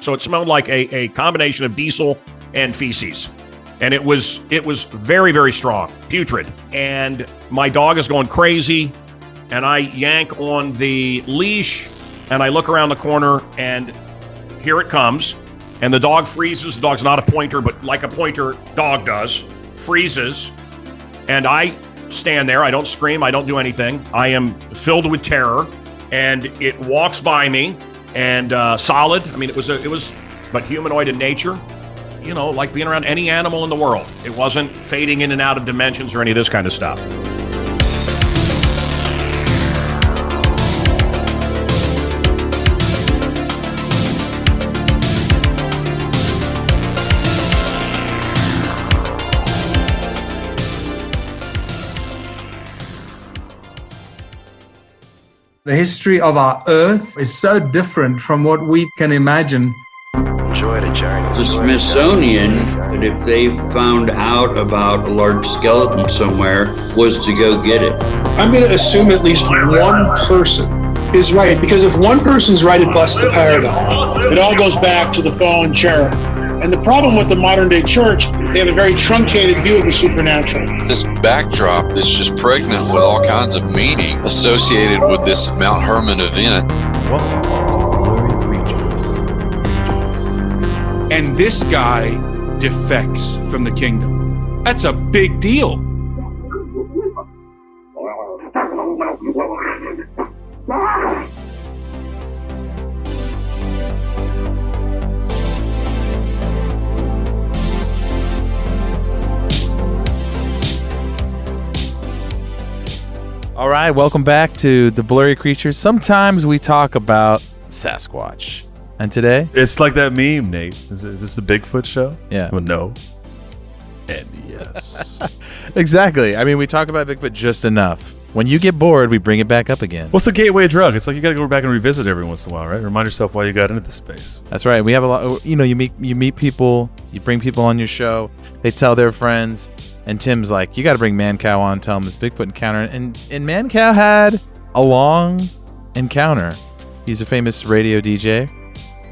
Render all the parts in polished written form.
So it smelled like a combination of diesel and feces. And it was very, very strong, putrid. And my dog is going crazy. And I yank on the leash and I look around the corner and here it comes. And the dog freezes. The dog's not a pointer, but like a pointer dog does, freezes. And I stand there. I don't scream. I don't do anything. I am filled with terror. And it walks by me and solid. I mean, it was, but humanoid in nature, you know, like being around any animal in the world. It wasn't fading in and out of dimensions or any of this kind of stuff. The history of our Earth is so different from what we can imagine. Enjoy the journey. The Smithsonian, if they found out about a large skeleton somewhere, was to go get it. I'm going to assume at least one person is right, because if one person's right, it busts the paradigm. It all goes back to the fallen cherub. And the problem with the modern day church, they have a very truncated view of the supernatural. This backdrop that's just pregnant with all kinds of meaning associated with this Mount Hermon event. Welcome to Blurry Creatures. And this guy defects from the kingdom. That's a big deal. All right, welcome back to the Blurry Creatures. Sometimes we talk about Sasquatch. And today? It's like that meme, Nate. Is this the Bigfoot show? Yeah. Well, no. And yes. Exactly. I mean, we talk about Bigfoot just enough. When you get bored, we bring it back up again. What's the gateway drug? It's like you got to go back and revisit every once in a while, right? Remind yourself why you got into this space. That's right. We have a lot. You know, you meet people. You bring people on your show. They tell their friends. And Tim's like, you got to bring Mancow on, tell him this Bigfoot encounter. And Mancow had a long encounter. He's a famous radio DJ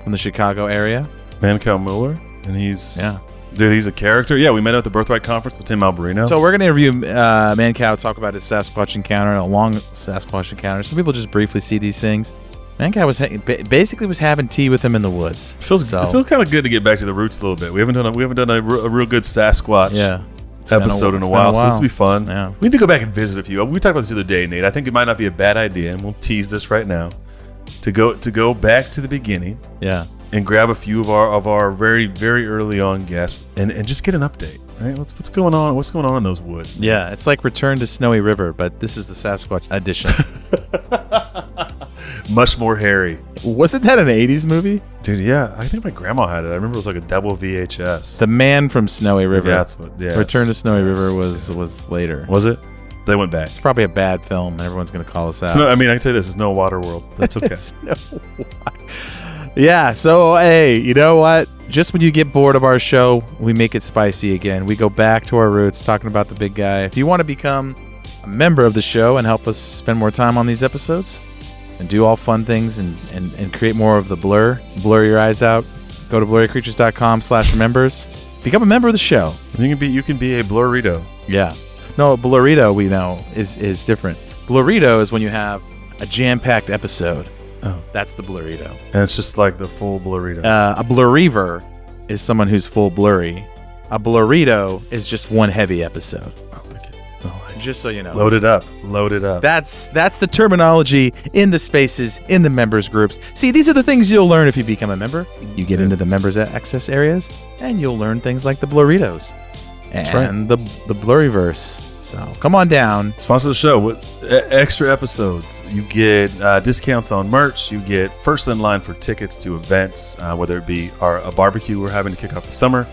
from the Chicago area. Mancow Muller. And he's a character. Yeah, we met at the Birthright Conference with Tim Alberino. So we're going to interview Mancow, talk about his Sasquatch encounter, a long Sasquatch encounter. Some people just briefly see these things. Mancow was having tea with him in the woods. It feels kind of good to get back to the roots a little bit. We haven't done a real good Sasquatch episode in a while, so this will be fun. Yeah. We need to go back and visit a few. We talked about this the other day, Nate. I think it might not be a bad idea, and we'll tease this right now, to go back to the beginning. Yeah. And grab a few of our very, very early on guests and just get an update. Right? What's going on? What's going on in those woods? Man? Yeah, it's like Return to Snowy River, but this is the Sasquatch edition. Much more hairy. Wasn't that an 80s movie? Dude, yeah. I think my grandma had it. I remember it was like a double VHS. The Man from Snowy River. Yeah, that's what. Yeah. Return to Snowy River was later. Was it? They went back. It's probably a bad film. Everyone's going to call us out. I can tell you this is no Water World. That's okay. It's no water. Yeah, so hey, you know what? Just when you get bored of our show, we make it spicy again. We go back to our roots, talking about the big guy. If you want to become a member of the show and help us spend more time on these episodes and do all fun things and create more of the blur your eyes out, go to blurrycreatures.com/members. Become a member of the show. You can be a blurrito. Yeah. No, blurrito we know is different. Blurrito is when you have a jam-packed episode. Oh. That's the blurrito. And it's just like the full blurrito. A blurriver is someone who's full blurry. A blurrito is just one heavy episode. Oh, okay. Just so you know. Load it up. That's the terminology in the spaces, in the members groups. See, these are the things you'll learn if you become a member. You get into the members access areas, and you'll learn things like the blurritos. And the blurryverse. So come on down. Sponsor the show with extra episodes. You get discounts on merch. You get first in line for tickets to events, whether it be a barbecue we're having to kick off the summer,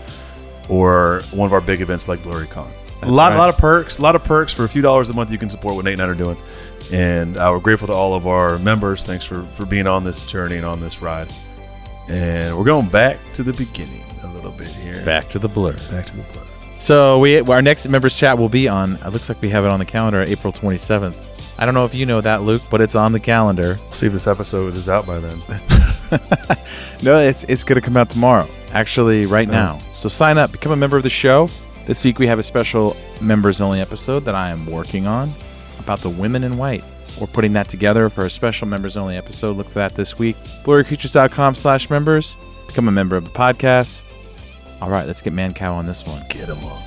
or one of our big events like BlurryCon. A lot of perks. A lot of perks for a few dollars a month. You can support what Nate and I are doing, and we're grateful to all of our members. Thanks for being on this journey and on this ride. And we're going back to the beginning a little bit here. Back to the blur. So our next members chat will be on, it looks like we have it on the calendar, April 27th. I don't know if you know that, Luke, but it's on the calendar. See if this episode is out by then. No, it's going to come out tomorrow. Actually, right now. So sign up, become a member of the show. This week we have a special members-only episode that I am working on about the women in white. We're putting that together for a special members-only episode. Look for that this week. BlurryCreatures.com/members. Become a member of the podcast. All right, let's get Mancow on this one. Get him on.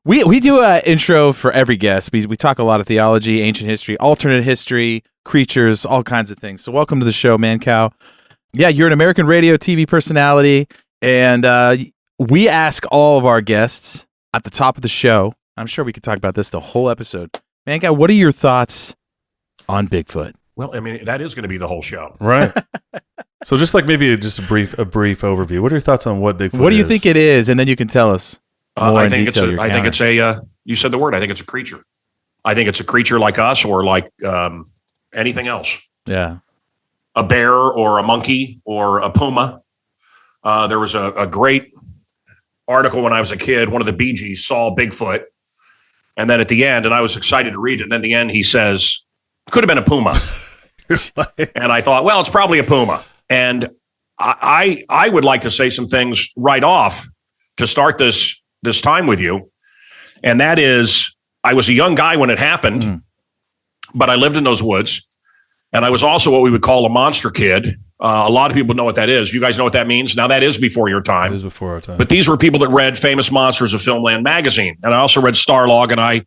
We do an intro for every guest. We talk a lot of theology, ancient history, alternate history, creatures, all kinds of things. So welcome to the show, Mancow. Yeah, you're an American radio, TV personality, and we ask all of our guests at the top of the show. I'm sure we could talk about this the whole episode. Mancow, what are your thoughts on Bigfoot? Well, I mean, that is going to be the whole show. Right. So just like maybe just a brief overview. What are your thoughts on what Bigfoot is? What do you think it is? And then you can tell us. I think it's a, you said the word, I think it's a creature. I think it's a creature like us or like anything else. Yeah. A bear or a monkey or a puma. There was a great article when I was a kid. One of the Bee Gees saw Bigfoot. And then at the end, and I was excited to read it. And then at the end, he says, could have been a puma. And I thought, well, it's probably a puma. And I would like to say some things right off to start this time with you. And that is, I was a young guy when it happened, but I lived in those woods. And I was also what we would call a monster kid. A lot of people know what that is. You guys know what that means? Now, that is before your time. It is before our time. But these were people that read Famous Monsters of Filmland magazine. And I also read Starlog. And I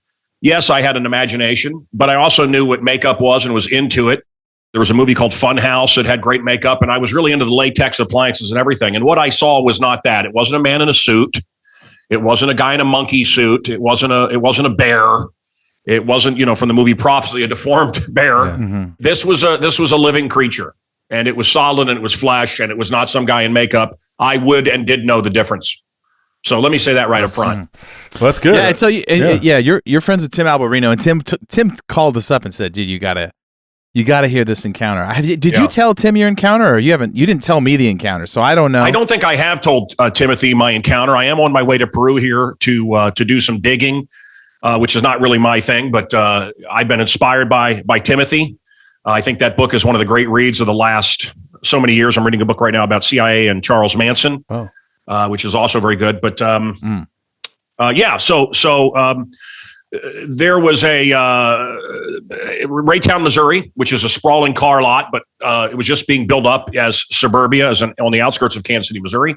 had an imagination, but I also knew what makeup was and was into it. There was a movie called Funhouse that had great makeup. And I was really into the latex appliances and everything. And what I saw was not that. It wasn't a man in a suit. It wasn't a guy in a monkey suit. It wasn't a bear. It wasn't, from the movie Prophecy, a deformed bear. Yeah. Mm-hmm. This was a living creature, and it was solid and it was flesh and it was not some guy in makeup. I would and did know the difference. So let me say that right up front. Well, that's good. Yeah, and so you're friends with Tim Alberino, and Tim called us up and said, "Dude, you gotta hear this encounter." Did you tell Tim your encounter, or you didn't tell me the encounter? So I don't know. I don't think I have told Timothy my encounter. I am on my way to Peru here to do some digging, which is not really my thing, but I've been inspired by Timothy. I think that book is one of the great reads of the last so many years. I'm reading a book right now about CIA and Charles Manson, which is also very good. But there was a Raytown, Missouri, which is a sprawling car lot, but it was just being built up as suburbia, on the outskirts of Kansas City, Missouri.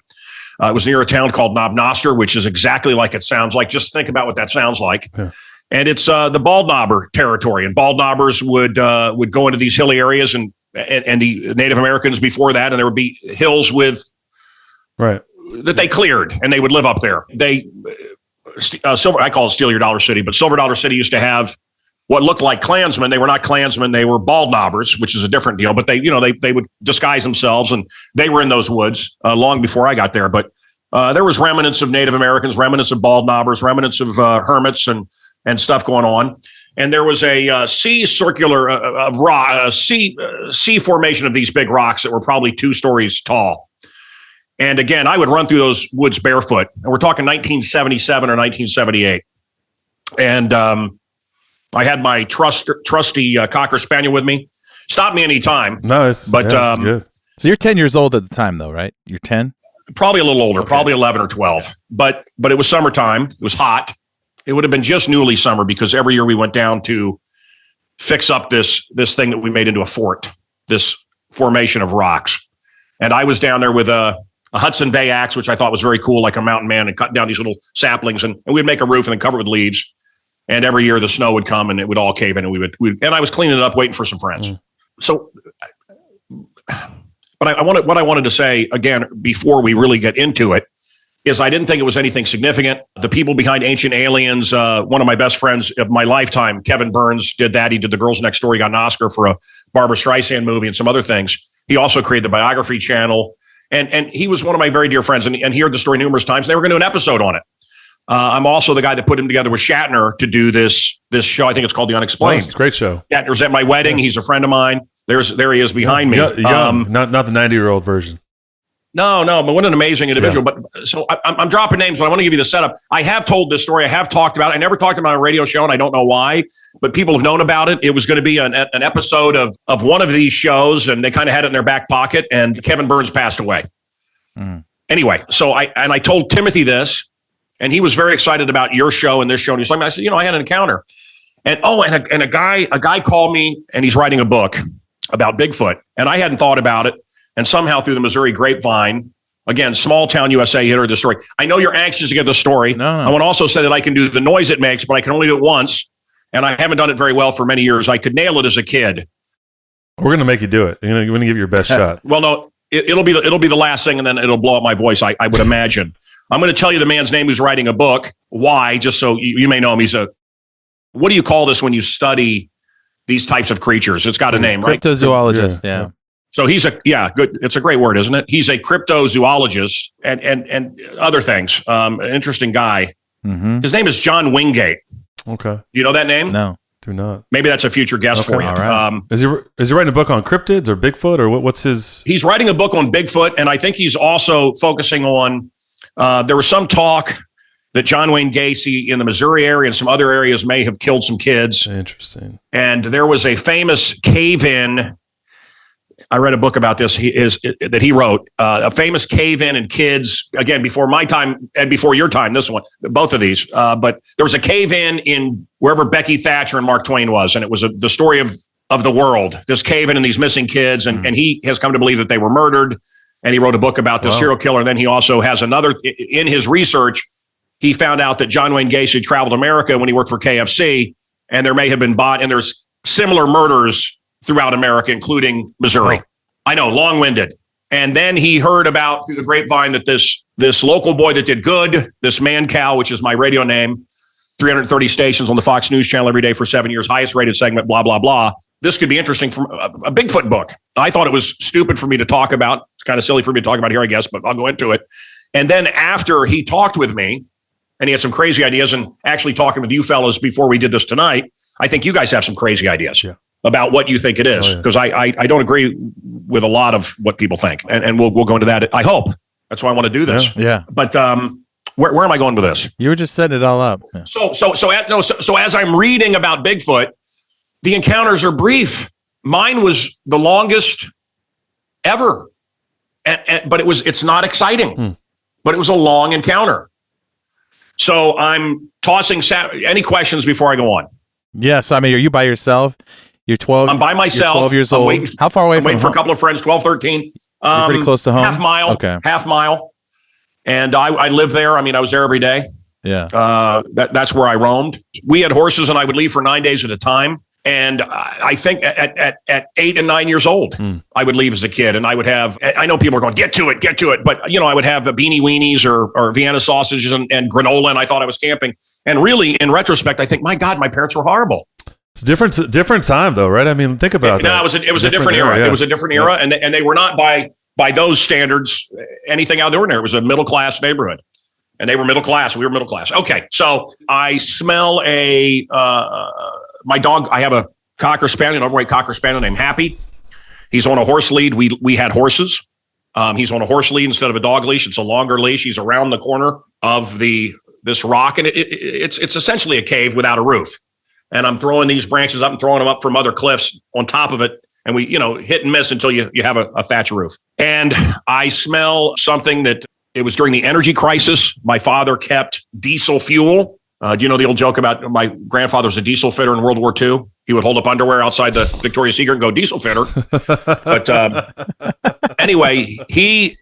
It was near a town called Knob Noster, which is exactly like it sounds like. Just think about what that sounds like. Yeah. And it's the bald knobber territory. And bald knobbers would go into these hilly areas and the Native Americans before that, and there would be hills that they cleared, and they would live up there. I call it Steal Your Dollar City, but Silver Dollar City used to have what looked like Klansmen. They were not Klansmen. They were bald knobbers, which is a different deal, but they would disguise themselves, and they were in those woods long before I got there. But there was remnants of Native Americans, remnants of bald knobbers, remnants of hermits and stuff going on. And there was a sea formation of these big rocks that were probably 2 stories tall. And again, I would run through those woods barefoot. And we're talking 1977 or 1978. And I had my trusty Cocker Spaniel with me. Stop me anytime. No, it's good. So you're 10 years old at the time, though, right? You're 10? Probably a little older, probably 11 or 12. But it was summertime. It was hot. It would have been just newly summer because every year we went down to fix up this thing that we made into a fort, this formation of rocks. And I was down there with a Hudson Bay axe, which I thought was very cool, like a mountain man, and cut down these little saplings, and we'd make a roof and then cover it with leaves. And every year the snow would come and it would all cave in, and and I was cleaning it up, waiting for some friends. So, but what I wanted to say again before we really get into it is I didn't think it was anything significant. The people behind Ancient Aliens, one of my best friends of my lifetime, Kevin Burns, did that. He did The Girls Next Door. He got an Oscar for a Barbra Streisand movie and some other things. He also created the Biography Channel. And he was one of my very dear friends, and he heard the story numerous times. They were going to do an episode on it. I'm also the guy that put him together with Shatner to do this show. I think it's called The Unexplained. It's a great show. Shatner's at my wedding. He's a friend of mine. There he is behind me. Young, not the 90-year-old version. No, but what an amazing individual. Yeah. But so I'm dropping names, but I want to give you the setup. I have told this story. I have talked about it. I never talked about it on a radio show, and I don't know why, but people have known about it. It was going to be an episode of one of these shows, and they kind of had it in their back pocket, and Kevin Burns passed away. Anyway, so I told Timothy this, and he was very excited about your show and this show. And he's like, I said, I had an encounter. And a guy called me, and he's writing a book about Bigfoot, and I hadn't thought about it. And somehow through the Missouri grapevine, again, small town USA, heard the story. I know you're anxious to get the story. No. I want to also say that I can do the noise it makes, but I can only do it once. And I haven't done it very well for many years. I could nail it as a kid. We're going to make you do it. You're going to give it your best shot. Well, no, it'll be the last thing, and then it'll blow up my voice, I would imagine. I'm going to tell you the man's name who's writing a book. Why? Just so you may know him. What do you call this when you study these types of creatures? It's got a name, right? Cryptozoologist, yeah. So good. It's a great word, isn't it? He's a cryptozoologist and other things. Interesting guy. Mm-hmm. His name is John Wingate. Okay. Do you know that name? No. Do not. Maybe that's a future guest for you. All right. Is he writing a book on cryptids or Bigfoot, or what's his? He's writing a book on Bigfoot, and I think he's also focusing on. There was some talk that John Wayne Gacy in the Missouri area and some other areas may have killed some kids. Interesting. And there was a famous cave-in. I read a book about this that he wrote, a famous cave-in and kids, again, before my time and before your time, this one, both of these. But there was a cave-in in wherever Becky Thatcher and Mark Twain was, and it was the story of the world, this cave-in and these missing kids. And he has come to believe that they were murdered, and he wrote a book about the serial killer. And then he also has another, in his research, he found out that John Wayne Gacy traveled America when he worked for KFC, and there may have been and there's similar murders throughout America, including Missouri. I know, long-winded. And then he heard about through the grapevine that this local boy that did good, this Mancow, which is my radio name, 330 stations on the Fox News Channel every day for 7 years, highest rated segment, blah, blah, blah. This could be interesting from a Bigfoot book. I thought it was stupid for me to talk about. It's kind of silly for me to talk about here, I guess, but I'll go into it. And then after he talked with me, and he had some crazy ideas, and actually talking with you fellas before we did this tonight, I think you guys have some crazy ideas about what you think it is, because I don't agree with a lot of what people think, and we'll go into that. I hope that's why I want to do this. Yeah. But where am I going with this? You were just setting it all up. Yeah. So as I'm reading about Bigfoot, the encounters are brief. Mine was the longest ever, but it's not exciting. But it was a long encounter. So I'm tossing any questions before I go on. Yes, I mean, are you by yourself? You're 12. I'm by myself. You're 12 years old. How far away I'm from waiting for home? a couple of friends, 12, 13. You're pretty close to home? Half mile. Okay. Half mile. And I live there. I mean, I was there every day. Yeah. That's where I roamed. We had horses, and I would leave for 9 days at a time. And I think at 8 and 9 years old, I would leave as a kid, and I would have, I know people are going, get to it. But, I would have the beanie weenies or Vienna sausages and granola, and I thought I was camping. And really, in retrespect, I think, my God, my parents were horrible. It's different time, though, right? I mean, think about that. No, it was a different era. Yeah. It was a different era, and they were not by those standards anything out of the ordinary. It was a middle-class neighborhood. And they were middle class. We were middle class. Okay. So I smell my dog. I have a Cocker Spaniel, an overweight Cocker Spaniel named Happy. He's on a horse lead. We had horses. He's on a horse lead instead of a dog leash. It's a longer leash. He's around the corner of this rock. And it's essentially a cave without a roof. And I'm throwing these branches up and throwing them up from other cliffs on top of it. And we, hit and miss until you have a thatch roof. And I smell something that, it was during the energy crisis. My father kept diesel fuel. Do you know the old joke about my grandfather was a diesel fitter in World War II? He would hold up underwear outside the Victoria's Secret and go, diesel fitter. But anyway, we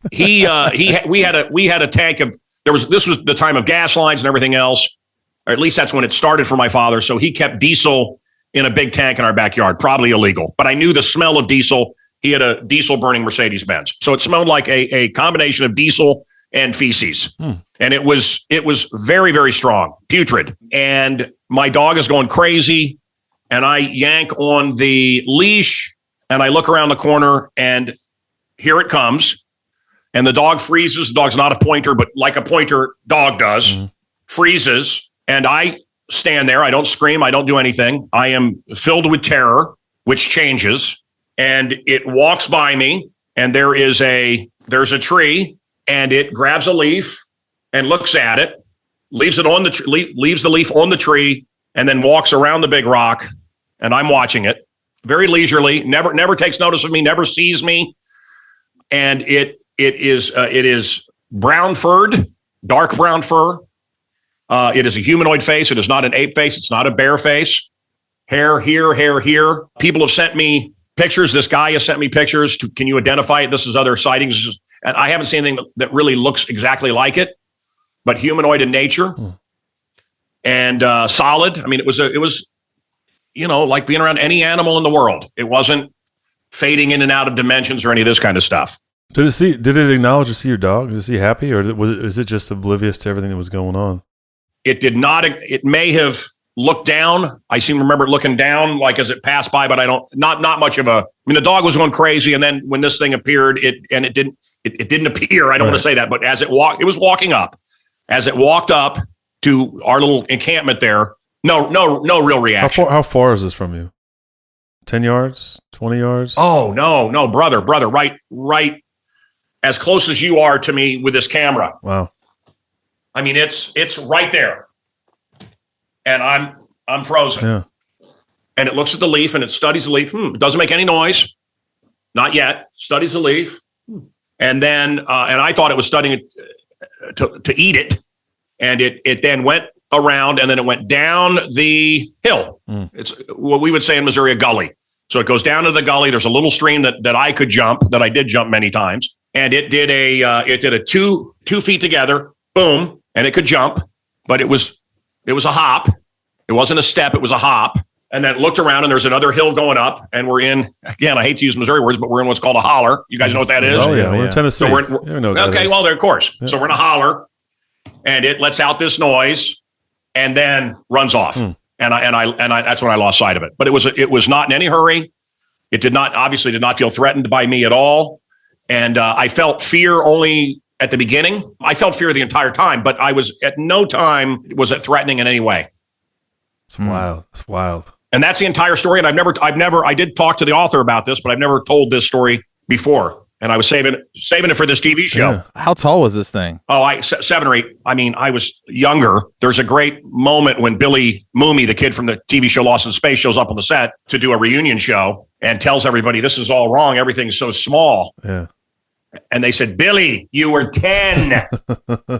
had a tank of, this was the time of gas lines and everything else, or at least that's when it started for my father. So he kept diesel in a big tank in our backyard, probably illegal. But I knew the smell of diesel. He had a diesel burning Mercedes-Benz. So it smelled like a combination of diesel and feces. And it was very, very strong, putrid. And my dog is going crazy. And I yank on the leash and I look around the corner and here it comes. And the dog freezes. The dog's not a pointer, but like a pointer dog does. freezes, and I stand there. I don't scream. I don't do anything. I am filled with terror, which changes, and it walks by me, and there's a tree, and it grabs a leaf and looks at it, leaves the leaf on the tree, and then walks around the big rock, and I'm watching it very leisurely. Never takes notice of me. Never sees me, and it is brown furred, dark brown fur. It is a humanoid face. It is not an ape face. It's not a bear face. Hair here, hair here. People have sent me pictures. This guy has sent me pictures. Can you identify it? This is other sightings. And I haven't seen anything that really looks exactly like it, but humanoid in nature and solid. I mean, it was like being around any animal in the world. It wasn't fading in and out of dimensions or any of this kind of stuff. Did it acknowledge to see your dog? Is he happy, or is it just oblivious to everything that was going on? It did not. It may have looked down. I seem to remember it looking down, like as it passed by, but not much of a. I mean, the dog was going crazy, and then when this thing appeared, it didn't appear. I don't want to say that, but as it was walking up. As it walked up to our little encampment there, no real reaction. How far is this from you? 10 yards? 20 yards? Oh no, brother, right, as close as you are to me with this camera. Wow. I mean, it's right there, and I'm frozen. Yeah. And it looks at the leaf and it studies the leaf. It doesn't make any noise, not yet. Studies the leaf, and then and I thought it was studying it to eat it, and it then went around and then it went down the hill. It's what we would say in Missouri a gully. So it goes down to the gully. There's a little stream that I could jump, that I did jump many times, and it did a 2 feet together, boom. And it could jump, but it was a hop. It wasn't a step. It was a hop. And then looked around, and there's another hill going up. And we're in, again, I hate to use Missouri words, but we're in what's called a holler. You guys know what that is? Oh, yeah. We're in Tennessee. So well, of course. Yeah. So we're in a holler, and it lets out this noise and then runs off. And I that's when I lost sight of it. But it was not in any hurry. It obviously did not feel threatened by me at all. And I felt fear only at the beginning. I felt fear the entire time, but I was at no time was it threatening in any way. It's wild. It's wild. And that's the entire story. And I did talk to the author about this, but I've never told this story before. And I was saving it for this TV show. Yeah. How tall was this thing? 7 or 8. I mean, I was younger. There's a great moment when Billy Mooney, the kid from the TV show Lost in Space, shows up on the set to do a reunion show and tells everybody, this is all wrong. Everything's so small. Yeah. And they said, Billy, you were 10.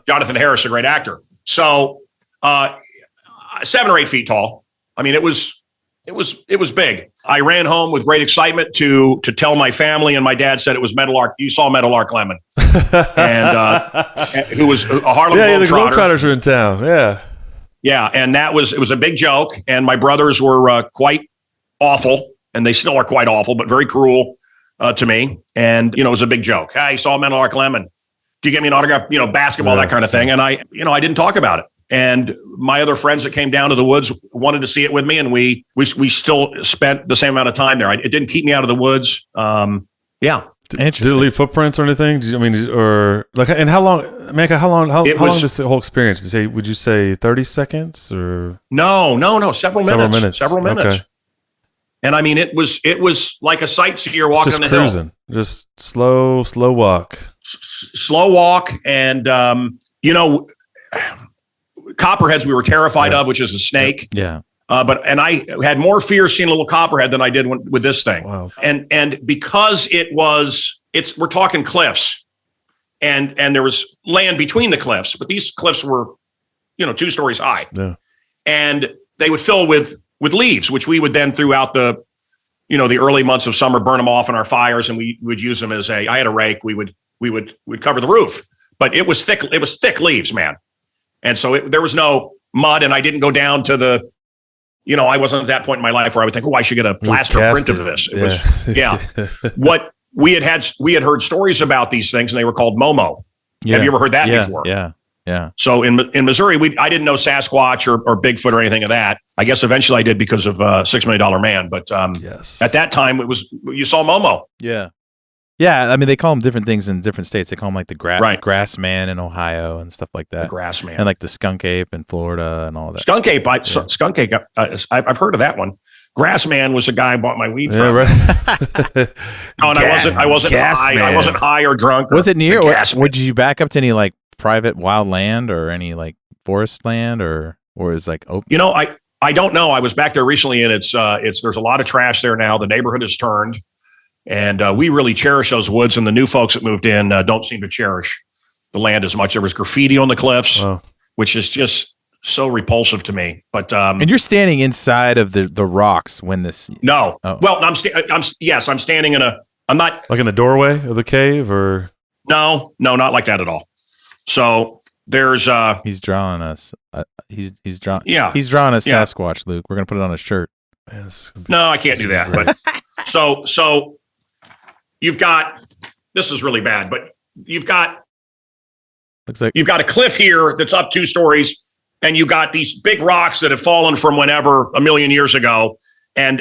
Jonathan Harris, a great actor. So 7 or 8 feet tall. I mean, it was big. I ran home with great excitement to tell my family, and my dad said it was Meadowlark. You saw Meadowlark Lemon, and who was a Harlem Globetrotter. The Globetrotters are in town. Yeah, and it was a big joke. And my brothers were quite awful, and they still are quite awful, but very cruel to me. And it was a big joke. Hey, I saw Meadowlark Lemon. Do you get me an autograph? Basketball, that kind of thing. And I didn't talk about it. And my other friends that came down to the woods wanted to see it with me, and we still spent the same amount of time there. It didn't keep me out of the woods. Yeah. Did it leave footprints or anything? And how long, Mancow, how long this whole experience? Would you say 30 seconds or? No. Several minutes. Okay. And I mean, it was like a sightseer walking just on the cruising. hill. Just slow walk. Slow walk. And, copperheads we were terrified of, which is a snake. Yeah. But I had more fear seeing a little copperhead than I did with this thing. Wow. And because we're talking cliffs, and there was land between the cliffs, but these cliffs were, 2 stories high. Yeah. And they would fill with leaves, which we would then throughout the early months of summer burn them off in our fires, and we would use them as I had a rake. We would cover the roof, but it was thick leaves, man. And so there was no mud, and I didn't go down to the, I wasn't at that point in my life where I would think, I should get a plaster print of this. It was, what we had heard stories about these things, and they were called Momo. Yeah. Have you ever heard that before? Yeah. So in Missouri, I didn't know Sasquatch or Bigfoot or anything of that. I guess eventually I did because of $6 Million Man. But yes. At that time, you saw Momo. Yeah. Yeah, I mean they call them different things in different states. They call them like the Right. grass man in Ohio and stuff like that. The grass man. And like the skunk ape in Florida and all that. Skunk ape. Skunk ape. I've heard of that one. Grass man was the guy I bought my weed from. Right. No, and I wasn't Gas high. man. I wasn't high or drunk. Was it near? Gas Would you back up to any like private wild land or any like forest land or is like open? You know, I don't know. I was back there recently, and it's there's a lot of trash there now. The neighborhood has turned, and we really cherish those woods. And the new folks that moved in don't seem to cherish the land as much. There was graffiti on the cliffs, which is just so repulsive to me. But and you're standing inside of the rocks when this. No, Oh. well, I'm standing in a. I'm not Like in the doorway of the cave, or no, not like that at all. So there's He's drawing us. He's drawing. Yeah. He's drawing a Yeah. Sasquatch, Luke. We're gonna put it on a shirt. No, I can't do that. But so you've got, this is really bad, but you've got a cliff here that's up 2 stories, and you got these big rocks that have fallen from whenever a million years ago, and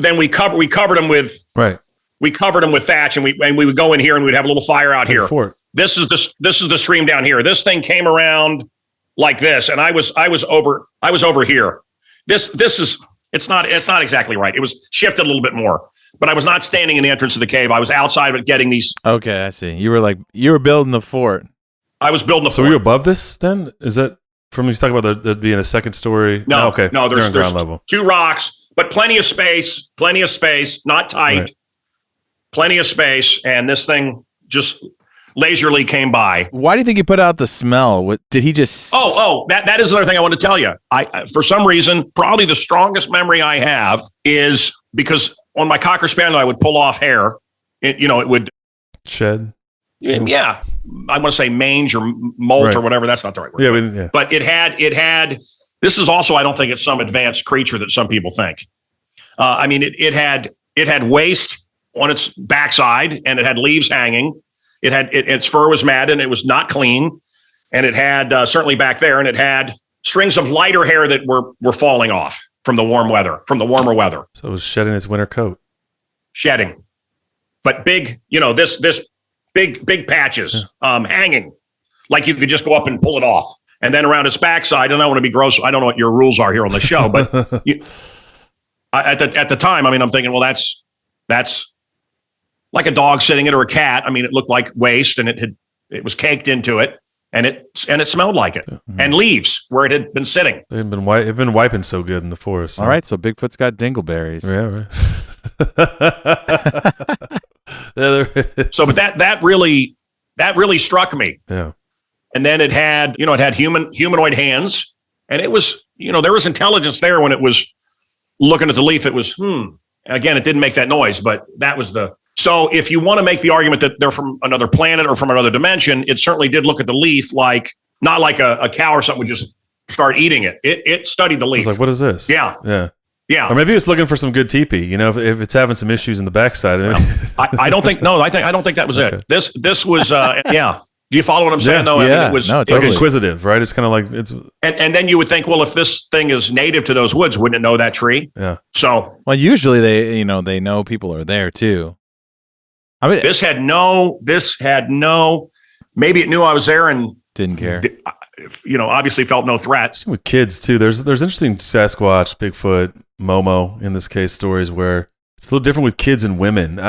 then we covered them with thatch, and we would go in here and we'd have a little fire out here. This is the stream down here. This thing came around like this, and I was over here. This is it's not exactly right. It was shifted a little bit more, but I was not standing in the entrance of the cave. I was outside but getting these. Okay, I see. You were building the fort. I was building the fort. So were you above this then? Is that from you talking about there being a second story? No, okay. No, there's ground level. 2 rocks, but plenty of space, not tight, Right. plenty of space, and this thing just leisurely came by. Why do you think he put out the smell? What did he just? That is another thing I want to tell you. I for some reason, probably the strongest memory I have is because on my Cocker Spaniel, I would pull off hair. It would shed. Yeah, I want to say mange or molt Right. or whatever. That's not the right word. Yeah. But it had. This is also, I don't think it's some advanced creature that some people think. I mean, it had waste on its backside, and it had leaves hanging. It had its fur was matted, and it was not clean, and it had certainly back there, and it had strings of lighter hair that were falling off from the warmer weather. So it was shedding its winter coat. Shedding, but big. This big patches hanging, like you could just go up and pull it off, and then around its backside. And I don't want to be gross. I don't know what your rules are here on the show, but at the time, I mean, I'm thinking, well, that's like a dog sitting it or a cat. I mean, it looked like waste, and it was caked into it, and it smelled like it, and leaves where it had been sitting. They've been wiping so good in the forest. All right, so Bigfoot's got dingleberries. Yeah, right. So, but that really struck me. Yeah. And then it had humanoid hands, and it was, there was intelligence there when it was looking at the leaf. It was, again, it didn't make that noise, but that was so if you want to make the argument that they're from another planet or from another dimension, it certainly did look at the leaf not like a cow or something would just start eating it. It studied the leaf. It's like, what is this? Yeah. Yeah. Or maybe it's looking for some good teepee, if it's having some issues in the backside. I don't think that was Okay. it. This was, yeah. Do you follow what I'm saying though? Yeah. I mean, it was, No, It's like Totally. inquisitive, right? It's kind of like it's. and then you would think, well, if this thing is native to those woods, wouldn't it know that tree? Yeah. So Well, usually they know people are there too. I mean, this had no, maybe it knew I was there and, didn't care. obviously felt no threat. With kids too, there's interesting Sasquatch, Bigfoot, Momo in this case stories where it's a little different with kids and women.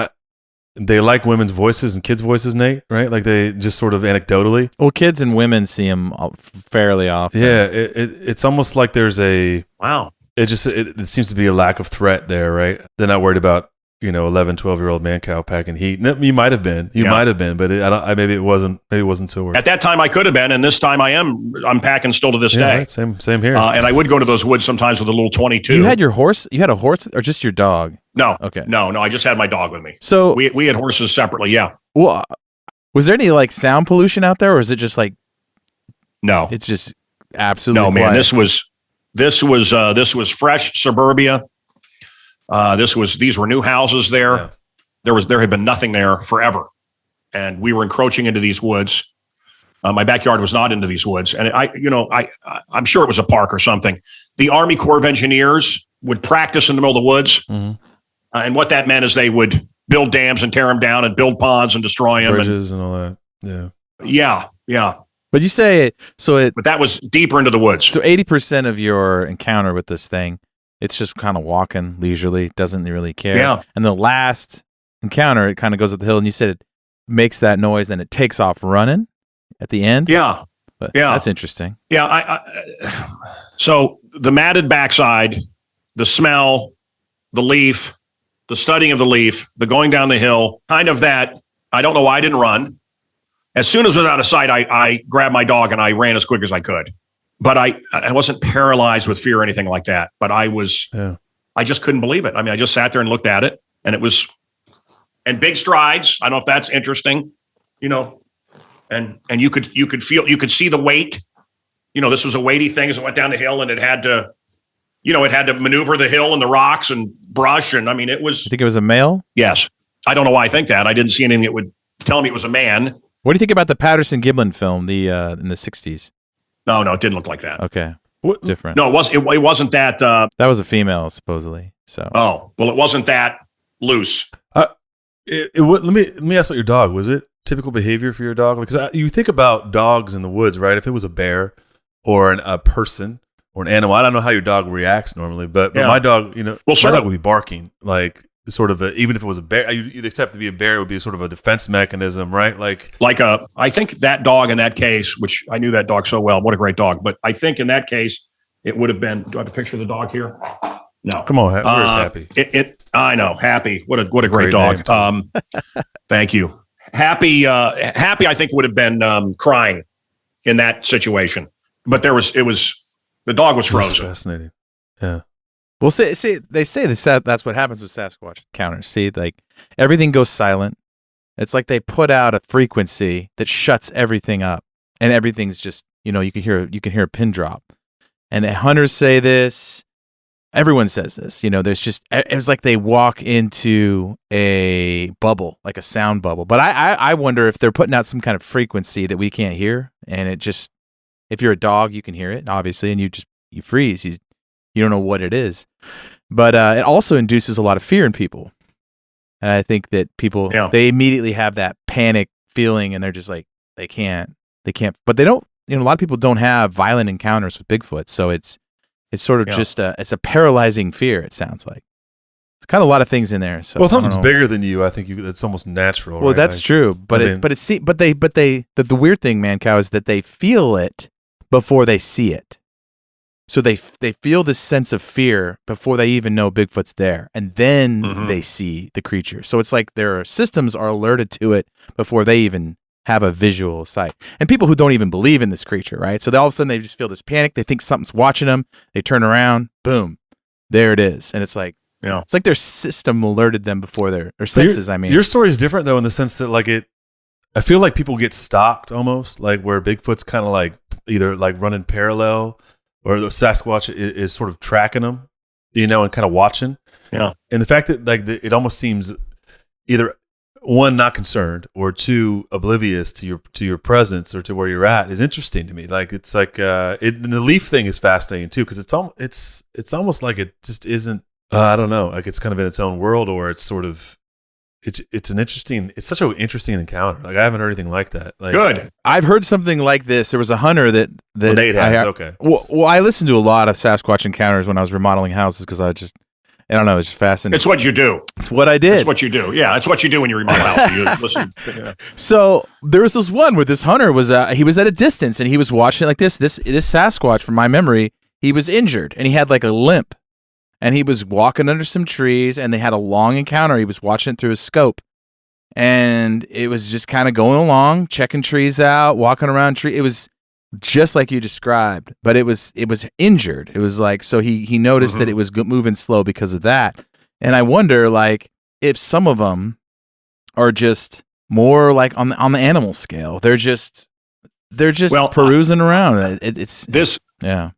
They like women's voices and kids' voices, Nate, right? Like they just sort of anecdotally. Well, kids and women see them fairly often. Yeah, it's almost like there's Wow. it seems to be a lack of threat there, right? They're not worried about 11, 12-year-old Mancow packing heat. You might have been, but maybe it wasn't so worried. At that time I could have been, and this time I'm packing still to this Yeah, day. right, same here. And I would go to those woods sometimes with a little 22. You had a horse or just your dog? No. Okay. No, I just had my dog with me. So We had horses separately. Yeah. well, was there any like sound pollution out there, or is it just like No. it's just absolutely No, man. quiet? This was fresh suburbia. These were new houses there. Yeah. There had been nothing there forever, and we were encroaching into these woods. My backyard was not into these woods, and I'm sure it was a park or something. The Army Corps of Engineers would practice in the middle of the woods, Mm-hmm. and what that meant is they would build dams and tear them down and build ponds and destroy them. Bridges and all that. Yeah. Yeah. But you say but that was deeper into the woods. So 80% of your encounter with this thing, it's just kind of walking leisurely, doesn't really care. Yeah. And the last encounter, it kind of goes up the hill, and you said it makes that noise, then it takes off running at the end. Yeah. But Yeah. that's interesting. Yeah. So the matted backside, the smell, the leaf, the studying of the leaf, the going down the hill, kind of that. I don't know why I didn't run. As soon as it was out of sight, I grabbed my dog and I ran as quick as I could. But I wasn't paralyzed with fear or anything like that. But I just couldn't believe it. I mean, I just sat there and looked at it, and it was, and big strides. I don't know if that's interesting, and you could see the weight. This was a weighty thing as it went down the hill, and it had to, maneuver the hill and the rocks and brush. And I mean, it was. You think it was a male? Yes. I don't know why I think that. I didn't see anything that would tell me it was a man. What do you think about the Patterson Gimlin film, the in the 60s? No, it didn't look like that. Okay. Different. No, it wasn't that. That was a female, supposedly. So. Oh, well, it wasn't that loose. Let me ask about your dog. Was it typical behavior for your dog? Because you think about dogs in the woods, right? If it was a bear or a person or an animal, I don't know how your dog reacts normally, but my dog, my dog would be barking like sort of even if it was a bear, you'd accept to be a bear, it would be sort of a defense mechanism, right? I think that dog in that case, which I knew that dog so well, what a great dog. But I think in that case, it would have been, do I have a picture of the dog here? No. Come on, where's Happy? I know, Happy. What a great dog. Thank you. Happy, I think would have been crying in that situation. But the dog was frozen. That's fascinating. Yeah. Well, they say that's what happens with Sasquatch encounters. See, like everything goes silent. It's like they put out a frequency that shuts everything up, and everything's just you can hear a pin drop. And hunters say this. Everyone says this. It's like they walk into a bubble, like a sound bubble. But I wonder if they're putting out some kind of frequency that we can't hear, and it just, if you're a dog, you can hear it obviously, and you freeze. You don't know what it is, but it also induces a lot of fear in people. And I think that people, they immediately have that panic feeling, and they're just like, they can't, but they don't, a lot of people don't have violent encounters with Bigfoot. So it's sort of just it's a paralyzing fear. It sounds like it's kind of a lot of things in there. So well, if something's bigger than you, I think it's almost natural. Well, right? that's true. But the weird thing, Mancow, is that they feel it before they see it. So they feel this sense of fear before they even know Bigfoot's there, and then they see the creature. So it's like their systems are alerted to it before they even have a visual sight. And people who don't even believe in this creature, right? So all of a sudden they just feel this panic. They think something's watching them. They turn around, boom, there it is. And it's like it's like their system alerted them before their senses. Your story is different though in the sense that I feel like people get stalked almost, like where Bigfoot's kind of like either like running parallel, or the Sasquatch is sort of tracking them, and kind of watching. Yeah. And the fact that it almost seems either one, not concerned, or two, oblivious to your presence or to where you're at is interesting to me. Like it's like and the leaf thing is fascinating too, because it's almost like it just isn't. I don't know, like it's kind of in its own world, or it's sort of. It's such an interesting encounter. Like I haven't heard anything like that. Like, good. I've heard something like this. There was a hunter that Nate has. Okay. Well, I listened to a lot of Sasquatch encounters when I was remodeling houses because I don't know, it's just fascinating. It's what you do. It's what I did. It's what you do. Yeah, it's what you do when you remodel a house. You listen. So there was this one where this hunter was he was at a distance and he was watching it like this Sasquatch, from my memory, he was injured and he had like a limp. And he was walking under some trees, and they had a long encounter. He was watching it through his scope, and it was just kind of going along, checking trees out, walking around trees. It was just like you described, but it was injured. It was like, so he noticed that it was moving slow because of that. And I wonder, like, if some of them are just more like on the animal scale. They're just perusing around. It's this. Yeah.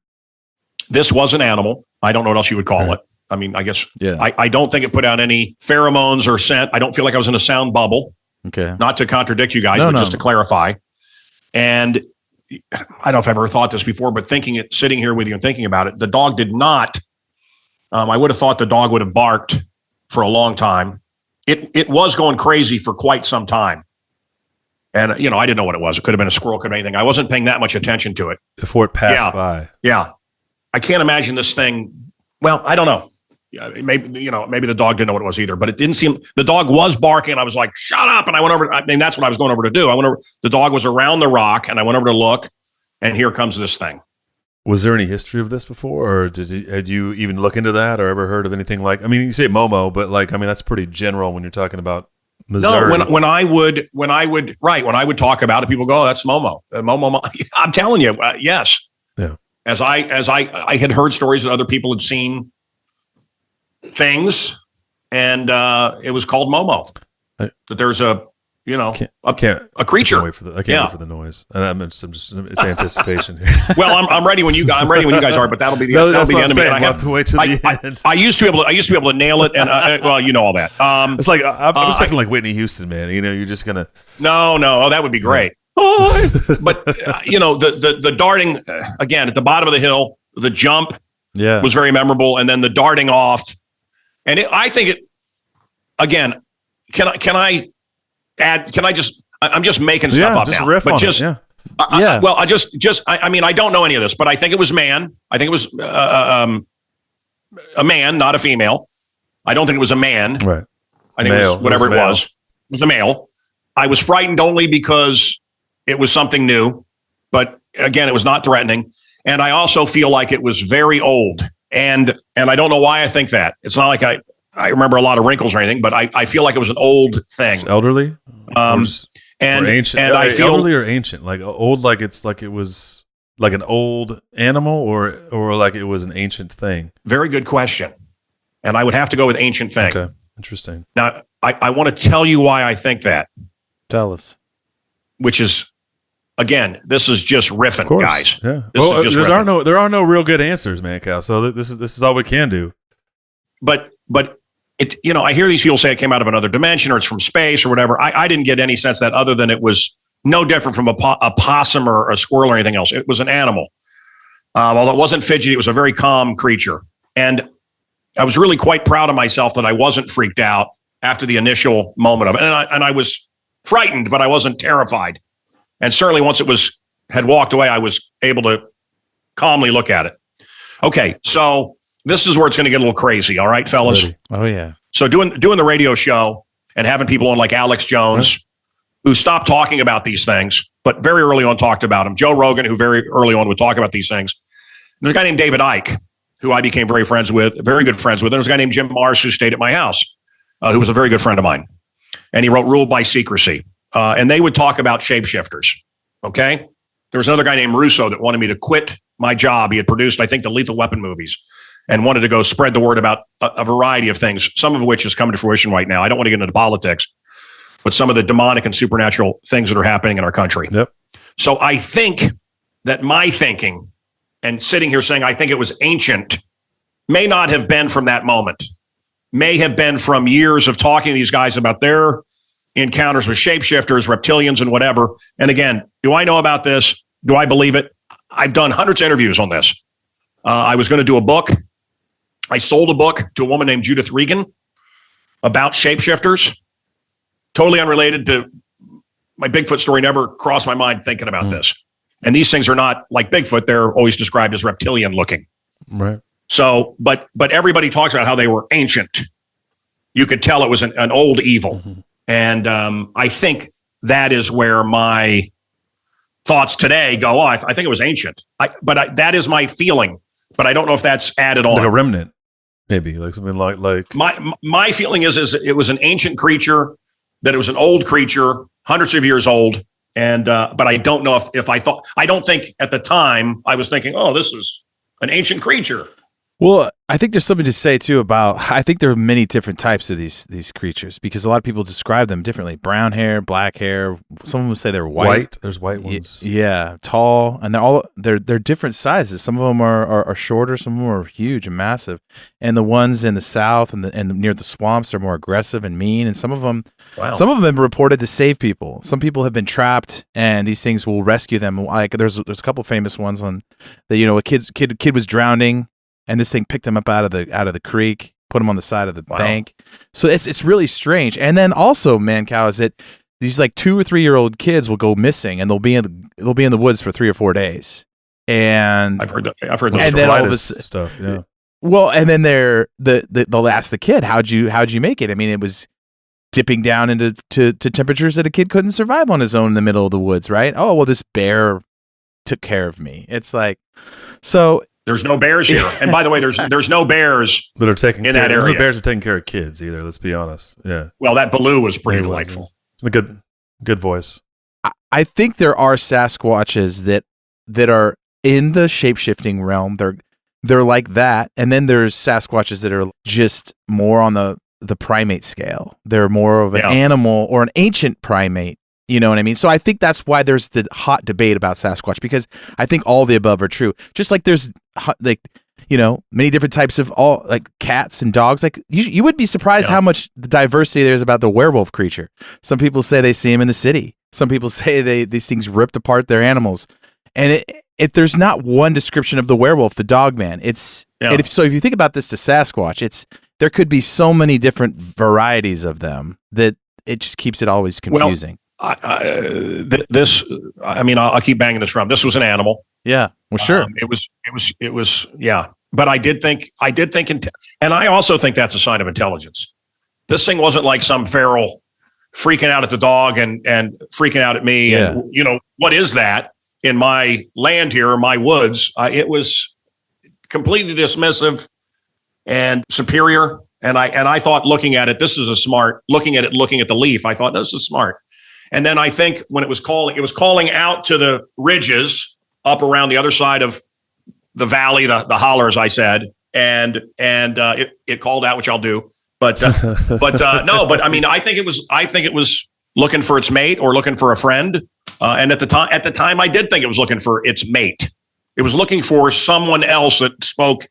This was an animal. I don't know what else you would call it. I mean, I guess I don't think it put out any pheromones or scent. I don't feel like I was in a sound bubble. Okay. Not to contradict you guys, but just to clarify. And I don't know if I've ever thought this before, but sitting here with you and thinking about it, the dog did not. I would have thought the dog would have barked for a long time. it was going crazy for quite some time. And, I didn't know what it was. It could have been a squirrel, could have been anything. I wasn't paying that much attention to it. Before it passed by. Yeah. I can't imagine this thing. Well, I don't know. Yeah, maybe the dog didn't know what it was either, but it didn't seem, the dog was barking and I was like, shut up. And I went over, that's what I was going over to do. The dog was around the rock and I went over to look, and here comes this thing. Was there any history of this before, or had you even look into that or ever heard of anything like, you say Momo, but that's pretty general when you're talking about Missouri. No, when I would talk about it, people go, oh, that's Momo. Momo. I'm telling you, yes. Yeah. As I had heard stories that other people had seen things, and it was called Momo. That there's a creature. I can't wait for the noise. And it's anticipation here. Well, I'm ready when you guys are, but that'll be the end of it. I have to wait till the end. I used to be able to nail it, and all that. It's like I'm expecting like Whitney Houston, man. You're just gonna. No, that would be great. But the darting again at the bottom of the hill, the jump was very memorable, and then the darting off, and I think it again. Can I add? Can I just? I'm just making stuff up just now. Riff but on just it, I don't know any of this, but I think it was man. I think it was a man, not a female. I don't think it was a man. Right. I think it was whatever it was. It was a male. I was frightened only because it was something new, but again, it was not threatening. And I also feel like it was very old. And I don't know why I think that. It's not like I remember a lot of wrinkles or anything, but I feel like it was an old thing. It's elderly? Or ancient. And I feel elderly or ancient, like old, like it was like an old animal, or like it was an ancient thing. Very good question. And I would have to go with ancient thing. Okay, interesting. Now, I want to tell you why I think that. Tell us. Which is, again, this is just riffing, guys. Yeah. There are no real good answers, Mancow. So this is all we can do. But it, I hear these people say it came out of another dimension or it's from space or whatever. I didn't get any sense that other than it was no different from a possum or a squirrel or anything else. It was an animal. Although it wasn't fidgety, it was a very calm creature. And I was really quite proud of myself that I wasn't freaked out after the initial moment of it. And I was frightened, but I wasn't terrified. And certainly once it had walked away, I was able to calmly look at it. Okay, so this is where it's going to get a little crazy. All right, fellas? Ready. Oh, yeah. So doing the radio show and having people on like Alex Jones, who stopped talking about these things, but very early on talked about them. Joe Rogan, who very early on would talk about these things. There's a guy named David Icke, who I became very good friends with. And there's a guy named Jim Marrs, who stayed at my house, who was a very good friend of mine. And he wrote Ruled by Secrecy. And they would talk about shapeshifters. Okay. There was another guy named Russo that wanted me to quit my job. He had produced, I think, the Lethal Weapon movies and wanted to go spread the word about a variety of things, some of which is coming to fruition right now. I don't want to get into politics, but some of the demonic and supernatural things that are happening in our country. Yep. So I think that my thinking and sitting here saying I think it was ancient may not have been from that moment, may have been from years of talking to these guys about their encounters with shapeshifters, reptilians, and whatever. And again, do I know about this? Do I believe it? I've done hundreds of interviews on this. I was going to do a book. I sold a book to a woman named Judith Regan about shapeshifters. Totally unrelated to my Bigfoot story. Never crossed my mind thinking about this. And these things are not like Bigfoot. They're always described as reptilian looking. Right. So, but everybody talks about how they were ancient. You could tell it was an old evil. Mm-hmm. And I think that is where my thoughts today go. Oh, I think it was ancient. That is my feeling. But I don't know if that's added on. Like a remnant, maybe like something like. My feeling is it was an ancient creature, that it was an old creature, hundreds of years old, and but I don't know if I thought. I don't think at the time I was thinking, oh, this is an ancient creature. Well, I think there's something to say too about. I think there are many different types of these creatures because a lot of people describe them differently. Brown hair, black hair. Some would say they're white. There's white ones. Yeah, tall, and they're different sizes. Some of them are shorter. Some of them are huge and massive. And the ones in the south and near the swamps are more aggressive and mean. And some of them have been reported to save people. Some people have been trapped, and these things will rescue them. Like there's a couple famous ones on that. A kid was drowning. And this thing picked him up out of the creek put them on the side of the bank. So it's really strange. And then also, Mancow, is that these like 2 or 3 year old kids will go missing and they'll be in the woods for 3 or 4 days. And I've heard those and then all of a stuff. Yeah. Well, and then they'll ask the kid, how'd you make it? I mean, it was dipping down into temperatures that a kid couldn't survive on his own in the middle of the woods, right? Oh, well, this bear took care of me. It's like, so there's no bears here. And by the way, there's no bears that are taking in that area. No bears are taking care of kids either. Let's be honest. Yeah. Well, that Baloo was pretty delightful. A good voice. I think there are Sasquatches that are in the shape-shifting realm. They're like that. And then there's Sasquatches that are just more on the primate scale. They're more of an animal or an ancient primate. You know what I mean? So I think that's why there's the hot debate about Sasquatch, because I think all the above are true. Just like there's many different types of all like cats and dogs. Like you would be surprised how much the diversity there is about the werewolf creature. Some people say they see him in the city. Some people say these things ripped apart their animals. And if there's not one description of the werewolf, the dog man, if you think about this to Sasquatch, there could be so many different varieties of them that it just keeps it always confusing. I'll keep banging this drum. This was an animal. Yeah, well, sure. It was. Yeah, but I did think, and I also think that's a sign of intelligence. This thing wasn't like some feral freaking out at the dog and freaking out at me. Yeah. And what is that in my land here, my woods? It was completely dismissive and superior. And I thought, looking at it, looking at the leaf, I thought, this is smart. And then I think when it was calling out to the ridges up around the other side of the valley, the holler, as I said, and it called out, which I'll do. But I mean, I think it was looking for its mate or looking for a friend. And at the time, I did think it was looking for its mate. It was looking for someone else that spoke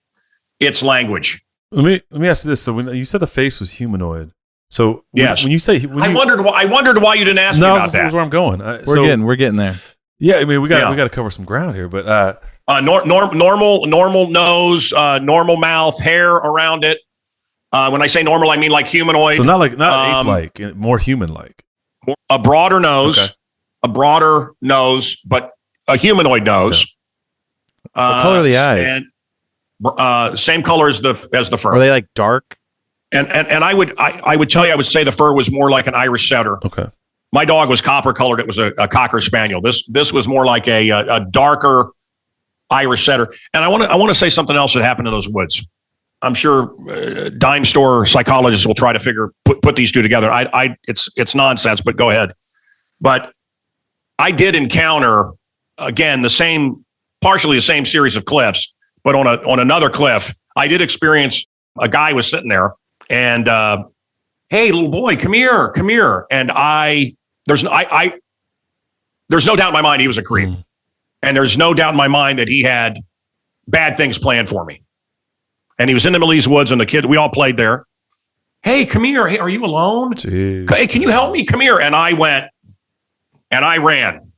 its language. Let me ask you this. So when you said the face was humanoid, so when you say, I wondered why you didn't ask me about that. This is where I'm going. We're getting there. Yeah, I mean, we got to cover some ground here, but normal nose, normal mouth, hair around it. When I say normal, I mean like humanoid. So not ape-like, more human-like. A broader nose, but a humanoid nose. Okay. What color are the eyes? And same color as the fur. Are they like dark? And I would tell you, I would say the fur was more like an Irish setter. Okay. My dog was copper colored. It was a Cocker Spaniel. This was more like a darker Irish setter. And I want to say something else that happened in those woods. I'm sure dime store psychologists will try to put these two together. It's nonsense, but go ahead. But I did encounter again partially the same series of cliffs, but on another cliff, I did experience a guy was sitting there and hey, little boy, come here. And there's no doubt in my mind he was a creep. And there's no doubt in my mind that he had bad things planned for me. And he was in the middle of these woods, and the kid, we all played there. Hey, come here. Hey, are you alone? Jeez. Hey, can you help me? Come here. And I went and I ran.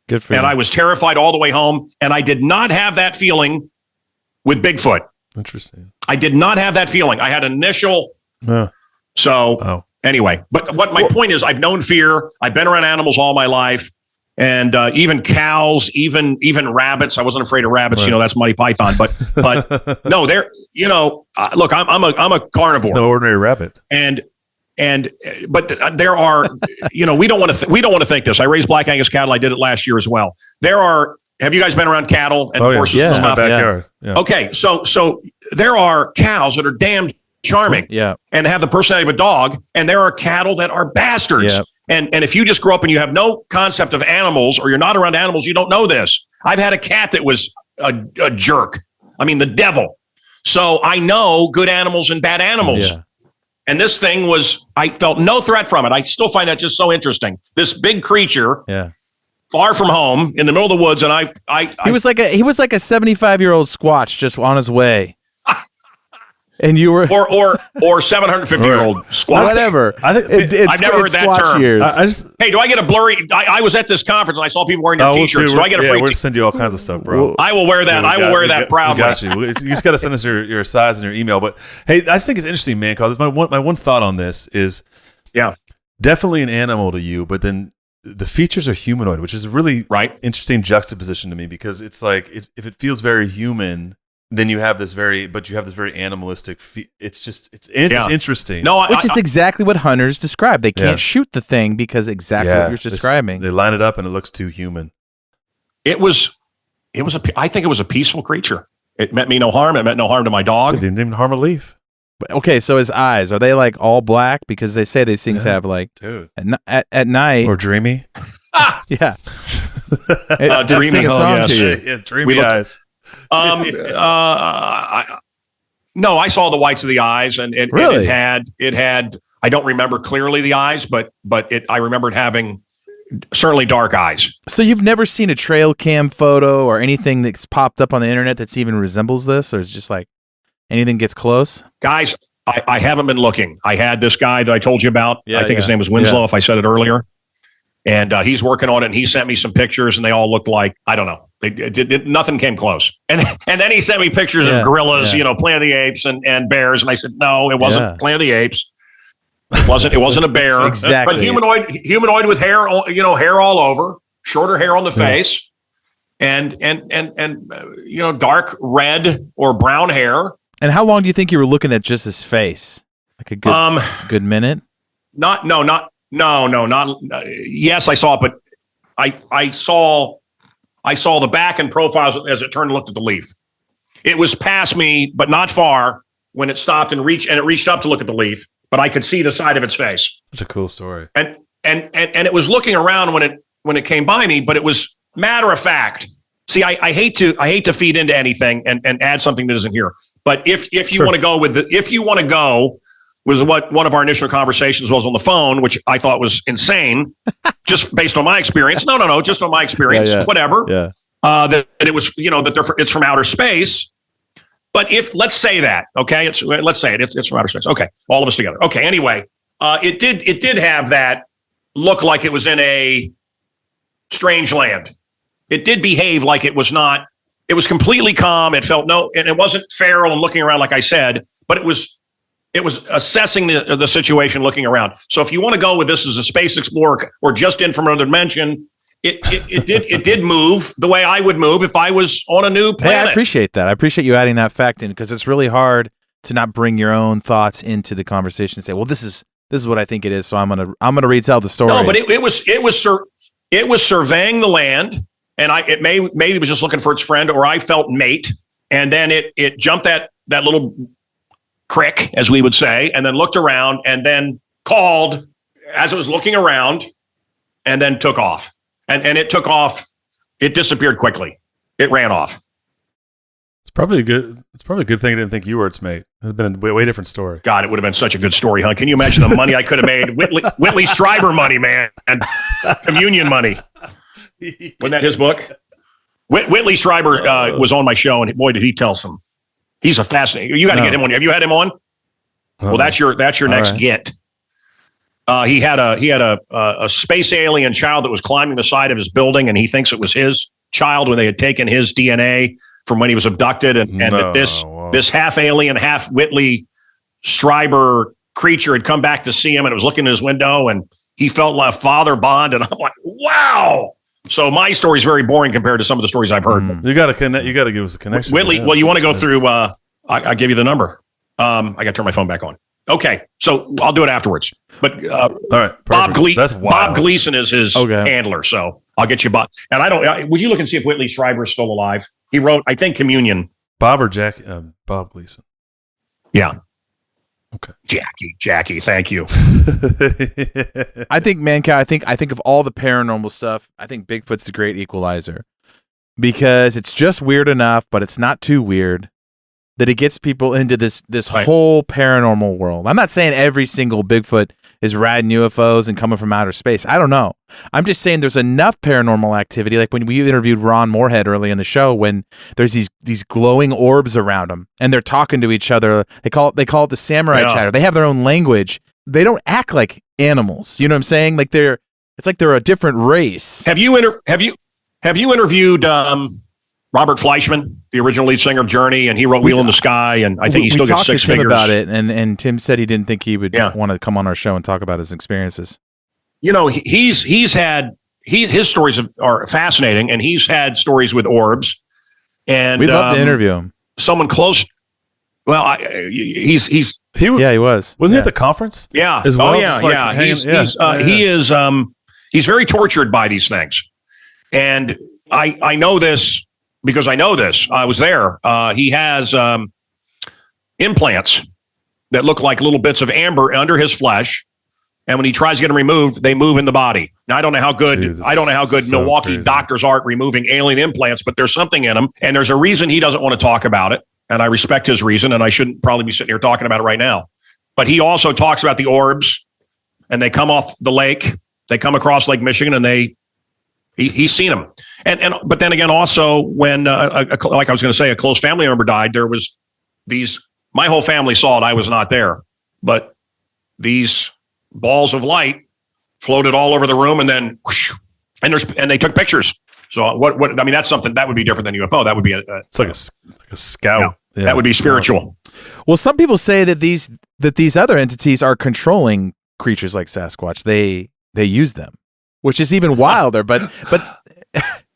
Good for you. And I was terrified all the way home. And I did not have that feeling with Bigfoot. Interesting. I did not have that feeling. I had initial. Anyway, but what my point is, I've known fear. I've been around animals all my life. And even cows, even rabbits. I wasn't afraid of rabbits. Right. That's Monty Python. But no, they're look, I'm a carnivore. It's no ordinary rabbit. But there are we don't want to think this. I raised Black Angus cattle. I did it last year as well. Have you guys been around cattle and horses and stuff? Backyard. Yeah. Okay, so there are cows that are damn charming, and have the personality of a dog, and there are cattle that are bastards. Yeah. And if you just grow up and you have no concept of animals, or you're not around animals, you don't know this. I've had a cat that was a jerk. I mean, the devil. So I know good animals and bad animals. Yeah. And this thing I felt no threat from it. I still find that just so interesting. This big creature, far from home, in the middle of the woods, and he was like a 75-year-old Squatch just on his way. And you were or 750-year-old Squatch. Whatever. I think I've never heard that Squatch term. years. I just Hey, do I get a blurry? I was at this conference and I saw people wearing their T-shirts. Do I get a free? We're gonna send you all kinds of stuff, bro. I will wear that. I will wear that proudly. We got you. You just got to send us your size and your email. But hey, I just think it's interesting, man. Cause my one thought on this is, definitely an animal to you, but then the features are humanoid, which is a really interesting juxtaposition to me, because it's like if it feels very human, then you have this very animalistic. It's interesting. Which is exactly what hunters describe. They can't shoot the thing because exactly what you're describing. They line it up and it looks too human. I think it was a peaceful creature. It meant me no harm. It meant no harm to my dog. It didn't even harm a leaf. Okay, so his eyes, are they like all black? Because they say these things have like at night or dreamy. Yeah. Dreamy. Sing a song to you. Yeah, dreamy eyes. No, I saw the whites of the eyes, and it had. I don't remember clearly the eyes, but I remembered having certainly dark eyes. So you've never seen a trail cam photo or anything that's popped up on the internet that's even resembles this, or it's just like anything gets close? Guys, I haven't been looking. I had this guy that I told you about. I think his name was Winslow, if I said it earlier. And he's working on it, and he sent me some pictures, and they all looked like, I don't know. Nothing came close. And then he sent me pictures of gorillas, Planet of the Apes and bears. And I said, no, it wasn't Planet of the Apes. It wasn't a bear. Exactly. But humanoid with hair, hair all over, shorter hair on the face, and dark red or brown hair. And how long do you think you were looking at just his face? Like a good minute? Not. Yes, I saw it, but I saw the back and profiles as it turned and looked at the leaf. It was past me, but not far, when it stopped and it reached up to look at the leaf, but I could see the side of its face. That's a cool story. And it was looking around when it came by me, but it was matter of fact. See, I hate to feed into anything and add something that isn't here. But if you want to go with what one of our initial conversations was on the phone, which I thought was insane, just based on my experience. No, just on my experience, whatever. Yeah. That it was, that it's from outer space. But let's say that, okay, let's say it's from outer space. Okay, all of us together. Okay, anyway, it did have that look like it was in a strange land. It did behave like it was not. It was completely calm. It felt and it wasn't feral and looking around like I said, but it was assessing the situation, looking around. So if you want to go with this as a space explorer or just in from another dimension, it did move the way I would move if I was on a new planet. Hey, I appreciate that. I appreciate you adding that fact in, because it's really hard to not bring your own thoughts into the conversation and say, well, this is what I think it is, so I'm gonna retell the story. No, but it was surveying the land, and maybe it was just looking for its friend, or I felt mate, and then it jumped that little crick, as we would say, and then looked around and then called as it was looking around, and then took off. And it took off. It disappeared quickly. It ran off. It's probably a good thing I didn't think you were its mate. It'd been a way different story. God, it would have been such a good story, huh? Can you imagine the money I could have made? Whitley Strieber money, man, and communion money. Wasn't that his book? Whitley Strieber was on my show, and boy, did he tell some. He's a fascinating. You got to get him on. Have you had him on? Well, that's your next get. He had a space alien child that was climbing the side of his building, and he thinks it was his child when they had taken his DNA from when he was abducted, and that this half alien, half Whitley Strieber creature had come back to see him, and it was looking in his window, and he felt like a father bond, and I'm like, wow. So my story is very boring compared to some of the stories I've heard. You got to connect. You got to give us a connection. Whitley, well, you want to go through? I give you the number. I got to turn my phone back on. Okay, so I'll do it afterwards. But all right, Bob Gleason is his handler, so I'll get you Bob. And I don't. Would you look and see if Whitley Strieber is still alive? He wrote, I think, Communion. Bob or Jack? Bob Gleason. Yeah. Okay. Jackie, thank you. I think Mancow, I think of all the paranormal stuff, I think Bigfoot's the great equalizer, because it's just weird enough, but it's not too weird that it gets people into this whole paranormal world. I'm not saying every single Bigfoot is riding UFOs and coming from outer space. I don't know. I'm just saying there's enough paranormal activity. Like when we interviewed Ron Moorhead early in the show, when there's these glowing orbs around them and they're talking to each other. They call it the samurai chatter. They have their own language. They don't act like animals. You know what I'm saying? Like it's like they're a different race. Have you interviewed Robert Fleischman, the original lead singer of Journey, and he wrote Wheel in the Sky, and I think he still gets six figures. We talked to Tim about it, and Tim said he didn't think he would want to come on our show and talk about his experiences. You know, his stories are fascinating, and he's had stories with orbs. And we'd love to interview him. Someone close. Well, he was. Wasn't he at the conference? Yeah. As well? Oh yeah. He's very tortured by these things, and I know this. Because I know this, I was there. He has implants that look like little bits of amber under his flesh, and when he tries to get them removed, they move in the body. Now I don't know how good Milwaukee doctors are at removing alien implants, but there's something in them, and there's a reason he doesn't want to talk about it, and I respect his reason, and I shouldn't probably be sitting here talking about it right now. But he also talks about the orbs, and they come off the lake, they come across Lake Michigan, and he's seen them. But then again, also when, like I was going to say, a close family member died, there was my whole family saw it. I was not there, but these balls of light floated all over the room and whoosh, and they took pictures. So I mean, that's something that would be different than UFO. That would be it's like a scout. Yeah, that would be spiritual. Well, some people say that these other entities are controlling creatures like Sasquatch. They use them, which is even wilder, but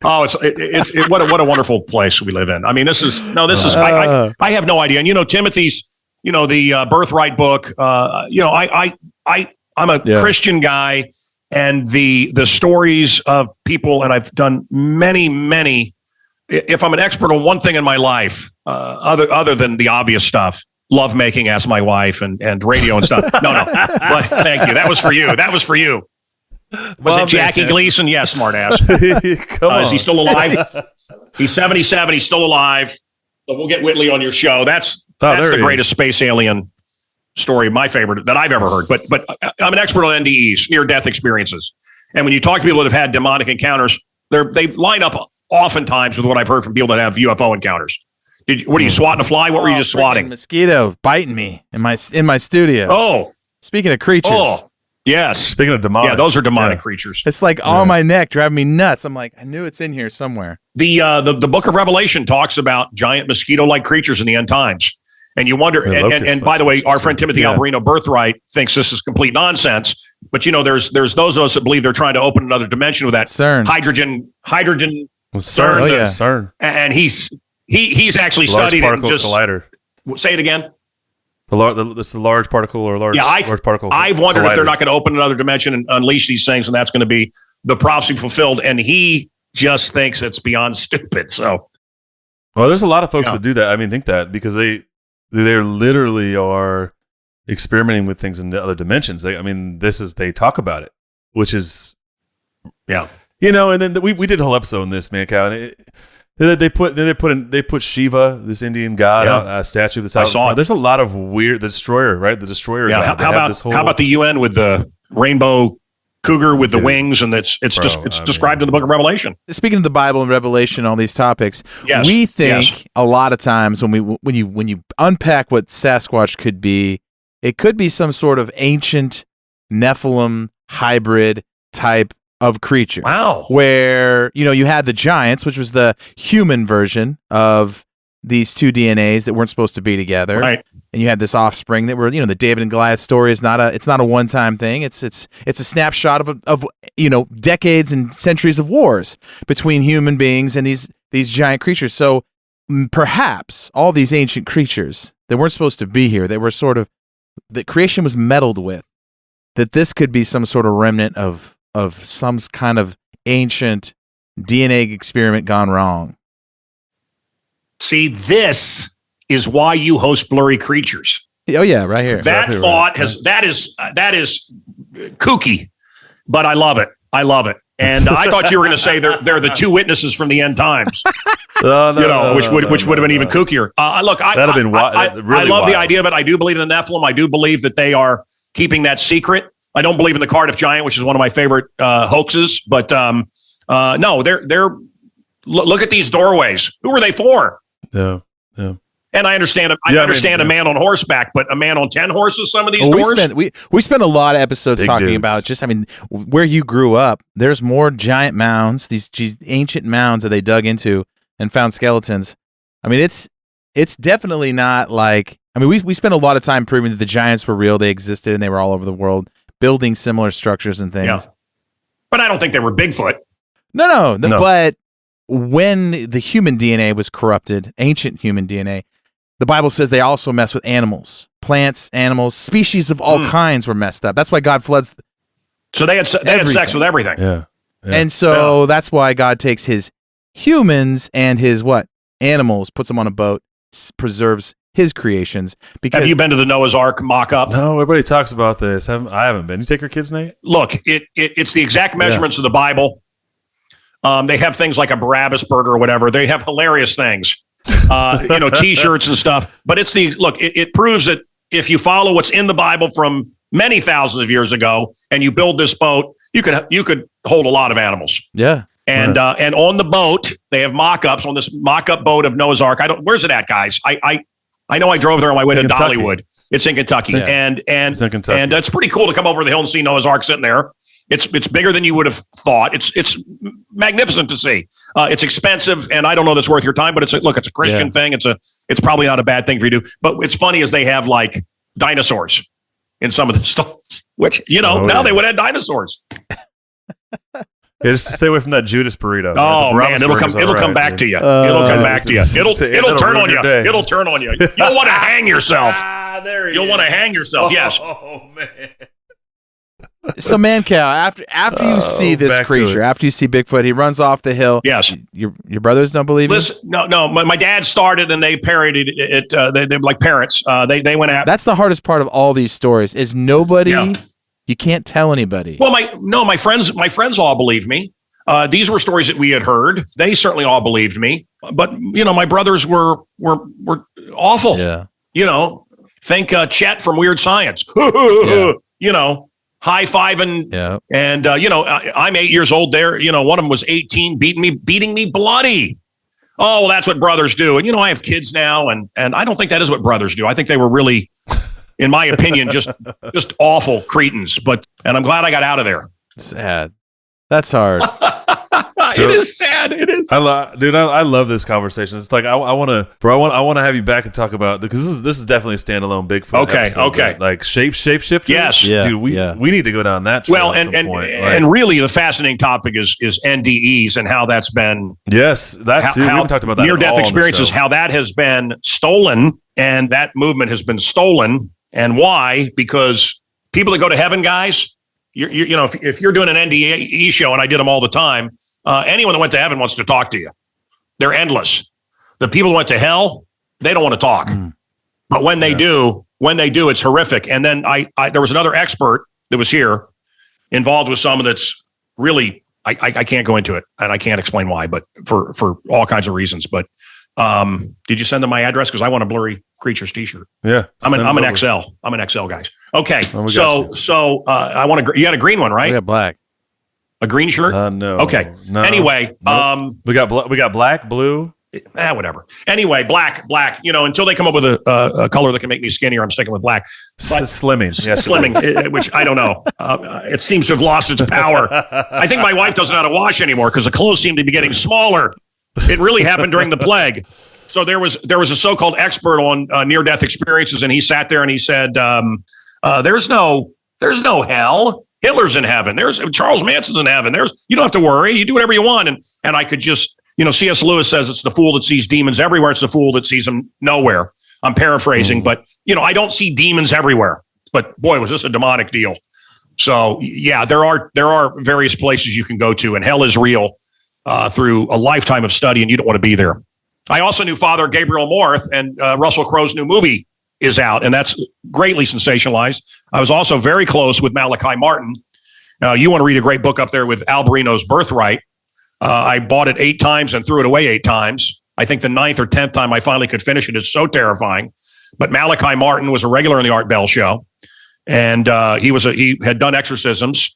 oh, it's what a wonderful place we live in. I mean, I have no idea. And Timothy's, the Birthright book. I'm a Christian guy, and the stories of people, and I've done many. If I'm an expert on one thing in my life, other than the obvious stuff, love making, ask my wife, and radio and stuff. No, but thank you. That was for you. Was it Jackie Gleason? Yes, smartass. Is he still alive? He's 77. He's still alive. So we'll get Whitley on your show. That's the greatest space alien story, my favorite that I've ever heard. But I'm an expert on NDEs, near-death experiences. And when you talk to people that have had demonic encounters, they line up oftentimes with what I've heard from people that have UFO encounters. What are you swatting a fly? What were you just swatting? Mosquito biting me in my studio. Oh, speaking of creatures. Oh. Yes. Speaking of demonic. Yeah, those are demonic creatures. It's like on my neck, driving me nuts. I'm like, I knew it's in here somewhere. The book of Revelation talks about giant mosquito-like creatures in the end times. And you wonder, and by the way, our friend Timothy Alberino, Birthright, thinks this is complete nonsense. But there's those of us that believe they're trying to open another dimension with that CERN. Hydrogen CERN. CERN. And he's actually studied particle it. Collider. Say it again. This is a large particle or large particle. I've wondered collider. if they're not going to open another dimension and unleash these things, and that's going to be the prophecy fulfilled. And he just thinks it's beyond stupid. So, well, there's a lot of folks that do that. I mean, think that because they literally are experimenting with things in other dimensions. They talk about it, which is, And then we did a whole episode on this, Mancow, and they put Shiva, this Indian god, a statue that's out. I saw it. There's a lot of weird. The destroyer, right? The destroyer. Yeah. God. How about the UN with the rainbow cougar with the wings, and it's described in the book of Revelation. Speaking of the Bible and Revelation, all these topics, we think a lot of times when you unpack what Sasquatch could be, it could be some sort of ancient Nephilim hybrid type of creature. Wow. Where, you had the giants, which was the human version of these two DNAs that weren't supposed to be together. Right. And you had this offspring that were, the David and Goliath story is not a one-time thing. It's a snapshot of decades and centuries of wars between human beings and these giant creatures. So perhaps all these ancient creatures that weren't supposed to be here, that creation was meddled with, that this could be some sort of remnant of some kind of ancient DNA experiment gone wrong. See, this is why you host Blurry Creatures. Oh yeah, right here. That thought that is kooky, but I love it. And I thought you were going to say they're the two witnesses from the end times. Which would have been even kookier. Look, that'd have been I love the idea of it. I do believe in the Nephilim. I do believe that they are keeping that secret. I don't believe in the Cardiff Giant, which is one of my favorite hoaxes. But no, they're look at these doorways. Who are they for? Yeah. And I understand. I understand a man on horseback, but a man on 10 horses. Some of these doors. We spent a lot of episodes Big talking dudes. about just. I mean, where you grew up, there's more giant mounds. These ancient mounds that they dug into and found skeletons. I mean, it's definitely not like. I mean, we spent a lot of time proving that the giants were real. They existed and they were all over the world, building similar structures and things. Yeah. But I don't think they were Bigfoot. No. But when the human DNA was corrupted, ancient human DNA. The Bible says they also mess with animals, plants, animals, species of all kinds were messed up. That's why God floods. So they had sex with everything. Yeah. And so that's why God takes his humans and his animals, puts them on a boat, preserves his creations. Because have you been to the Noah's Ark mock-up? No, everybody talks about this. I haven't been. You take your kids, Nate? Look, it's the exact measurements of the Bible. They have things like a Barabbas burger or whatever. They have hilarious things. T-shirts and stuff. But it proves that if you follow what's in the Bible from many thousands of years ago and you build this boat, you could hold a lot of animals. Yeah. And on the boat, they have mock-ups on this mock-up boat of Noah's Ark. Where's it at, guys? I know I drove there on my way to Dollywood. It's in Kentucky. Yeah. And It's in Kentucky. And it's pretty cool to come over the hill and see Noah's Ark sitting there. It's bigger than you would have thought. It's magnificent to see. It's expensive, and I don't know if it's worth your time, but it's a Christian thing. It's probably not a bad thing for you to do. But it's funny as they have like dinosaurs in some of the stuff, which now they would have dinosaurs. Just stay away from that Judas burrito. Oh man, it'll come back to you. It'll come back to you. It'll turn on you. It'll turn on you. You'll want to hang yourself. You'll want to hang yourself. Yes. Oh man. So Mancow, after you see this creature, after you see Bigfoot, he runs off the hill. Yes. Your brothers don't believe you? Listen, no. My dad started and they parodied it. They like parents. They went out. That's the hardest part of all these stories is nobody. Yeah. You can't tell anybody. Well, my friends all believed me. These were stories that we had heard. They certainly all believed me. But my brothers were awful. Yeah. Think Chet from Weird Science. Yeah. High-fiving. Yeah. And I'm 8 years old there. One of them was 18, beating me bloody. Oh, well, that's what brothers do. And I have kids now, and I don't think that is what brothers do. I think they were really, in my opinion, just awful cretins. And I'm glad I got out of there. Sad. That's hard. It is sad. It is. I love this conversation. It's like I want to have you back and talk about, because this is definitely a standalone Bigfoot. Okay. Like shapeshifters. Yes. Yeah. Dude, we need to go down that trail. Well, and really the fascinating topic is NDEs and how that's been. Yes, that too. We haven't talked about that. Near-death experiences, how that has been stolen, and that movement has been stolen, and why? Because people that go to heaven, guys. If you're doing an NDE show, and I did them all the time, anyone that went to heaven wants to talk to you. They're endless. The people who went to hell, they don't want to talk. But when they do, it's horrific. And then there was another expert that was here involved with someone that's really, I can't go into it, and I can't explain why, but for all kinds of reasons. But did you send them my address? Because I want a Blurry Creatures t-shirt. Yeah. I'm an XL. I'm an XL, guys. Okay. So I want you had a green one, right? We got black. A green shirt? No. Okay. No. Anyway, nope. We got black, blue. Whatever. Anyway, black. Until they come up with a color that can make me skinnier, I'm sticking with black. Slimming. Yes. Slimming, which I don't know. It seems to have lost its power. I think my wife doesn't know how to wash anymore because the clothes seem to be getting smaller. It really happened during the plague. So there was a so-called expert on near-death experiences, and he sat there and he said, "There's no hell. Hitler's in heaven. There's Charles Manson's in heaven. You don't have to worry. You do whatever you want." And I could just, C.S. Lewis says it's the fool that sees demons everywhere. It's the fool that sees them nowhere. I'm paraphrasing, but I don't see demons everywhere. But boy, was this a demonic deal. So yeah, there are various places you can go to, and hell is real through a lifetime of study, and you don't want to be there. I also knew Father Gabriel Morth, and Russell Crowe's new movie is out, and that's greatly sensationalized. I was also very close with Malachi Martin. You want to read a great book up there with Alberino's Birthright. I bought it 8 times and threw it away 8 times. I think the 9th or 10th time I finally could finish it is so terrifying. But Malachi Martin was a regular in the Art Bell show. And he had done exorcisms,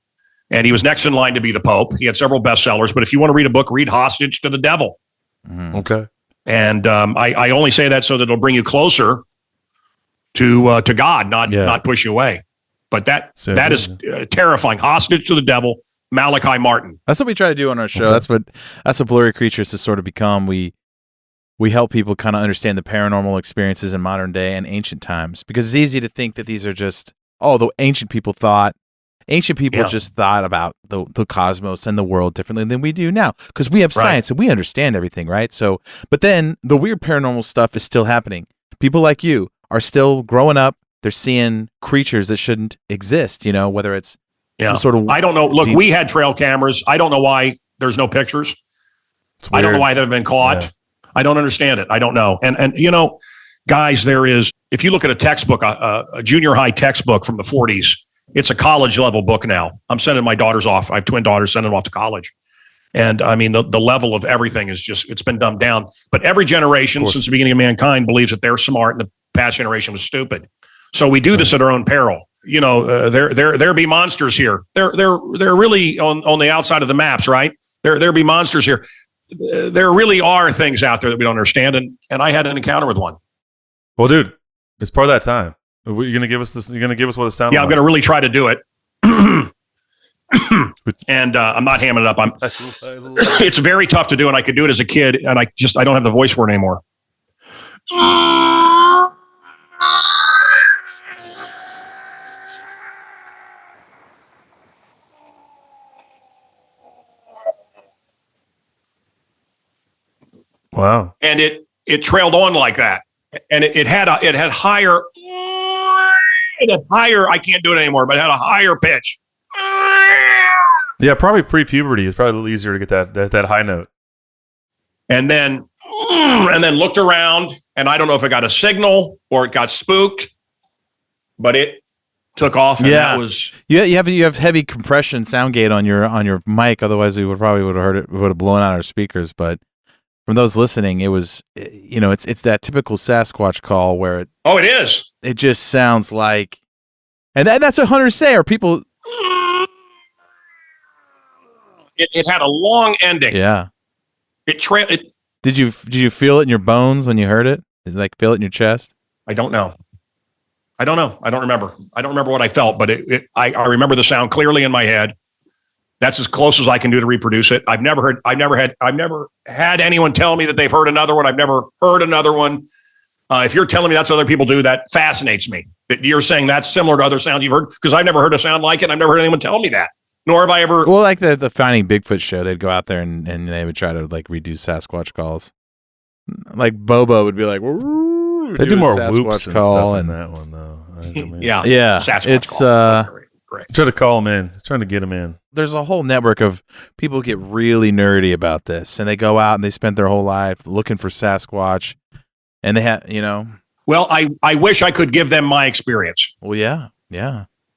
and he was next in line to be the Pope. He had several bestsellers, but if you want to read a book, read Hostage to the Devil. Okay. And I only say that so that it'll bring you closer to God, not push you away. But that is terrifying. Hostage to the Devil, Malachi Martin. That's what we try to do on our show. Okay. That's what Blurry Creatures has sort of become. We help people kind of understand the paranormal experiences in modern day and ancient times, because it's easy to think that these are just the ancient people just thought about the cosmos and the world differently than we do now, because we have science and we understand everything, right? So, but then the weird paranormal stuff is still happening. People like you are still growing up. They're seeing creatures that shouldn't exist, whether it's some sort of... I don't know. Look, we had trail cameras. I don't know why there's no pictures. I don't know why they've been caught. Yeah. I don't understand it. I don't know. And guys, there is, if you look at a textbook, a junior high textbook from the 40s, it's a college level book now. I'm sending my daughters off. I have twin daughters, sending them off to college. And I mean, the level of everything is it's been dumbed down. But every generation since the beginning of mankind believes that they're smart and the past generation was stupid. So we do this at our own peril. There be monsters here. They're really on the outside of the maps, right? There be monsters here. There really are things out there that we don't understand. And I had an encounter with one. Well, dude, it's part of that time. You're gonna give us this. You're gonna give us what it sounds like. Yeah, I'm gonna really try to do it. And I'm not hamming it up. It's very tough to do, and I could do it as a kid, and I don't have the voice for it anymore. Wow. And it trailed on like that, and it had higher. I can't do it anymore, but it had a higher pitch. Yeah, probably pre-puberty. It's probably a little easier to get that high note. And then looked around, and I don't know if it got a signal or it got spooked, but it took off. And that was you have heavy compression sound gate on your mic. Otherwise, we would have heard it. We would have blown out our speakers. But from those listening, it was it's that typical Sasquatch call where it is. It just sounds like, and that's what hunters say. Are people? It had a long ending. Yeah. It. Did you feel it in your bones when you heard it? Did you feel it in your chest? I don't know. I don't remember. I don't remember what I felt, but I remember the sound clearly in my head. That's as close as I can do to reproduce it. I've never had anyone tell me that they've heard another one. I've never heard another one. If you're telling me that's what other people do, that fascinates me. That you're saying that's similar to other sounds you've heard, because I've never heard a sound like it. I've never heard anyone tell me that. Nor have I ever. Well, like the Finding Bigfoot show, they'd go out there and they would try to redo Sasquatch calls. Like Bobo would be like, they do more whoops and stuff in that one though. Yeah. Sasquatch it's great. Try to call them in. Trying to get them in. There's a whole network of people who get really nerdy about this, and they go out and they spend their whole life looking for Sasquatch, and they have, Well, I wish I could give them my experience. Well, yeah.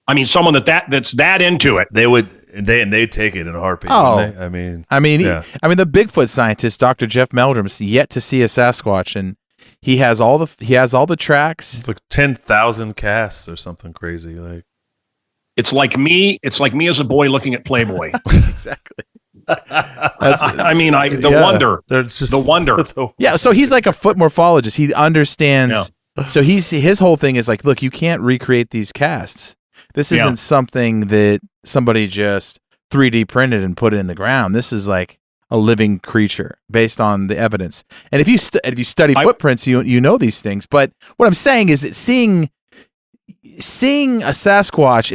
I mean, someone that's that into it. They'd take it in a heartbeat. Oh, I mean, the Bigfoot scientist, Dr. Jeff Meldrum's yet to see a Sasquatch, and he has all the tracks. It's like 10,000 casts or something crazy. It's like me as a boy looking at Playboy. Exactly. The wonder. There's just the wonder. Yeah. So he's like a foot morphologist. He understands. Yeah. So his whole thing is like, look, you can't recreate these casts. This isn't something that somebody just 3D printed and put it in the ground. This is like a living creature based on the evidence. And if you study footprints, you know these things. But what I'm saying is that seeing a Sasquatch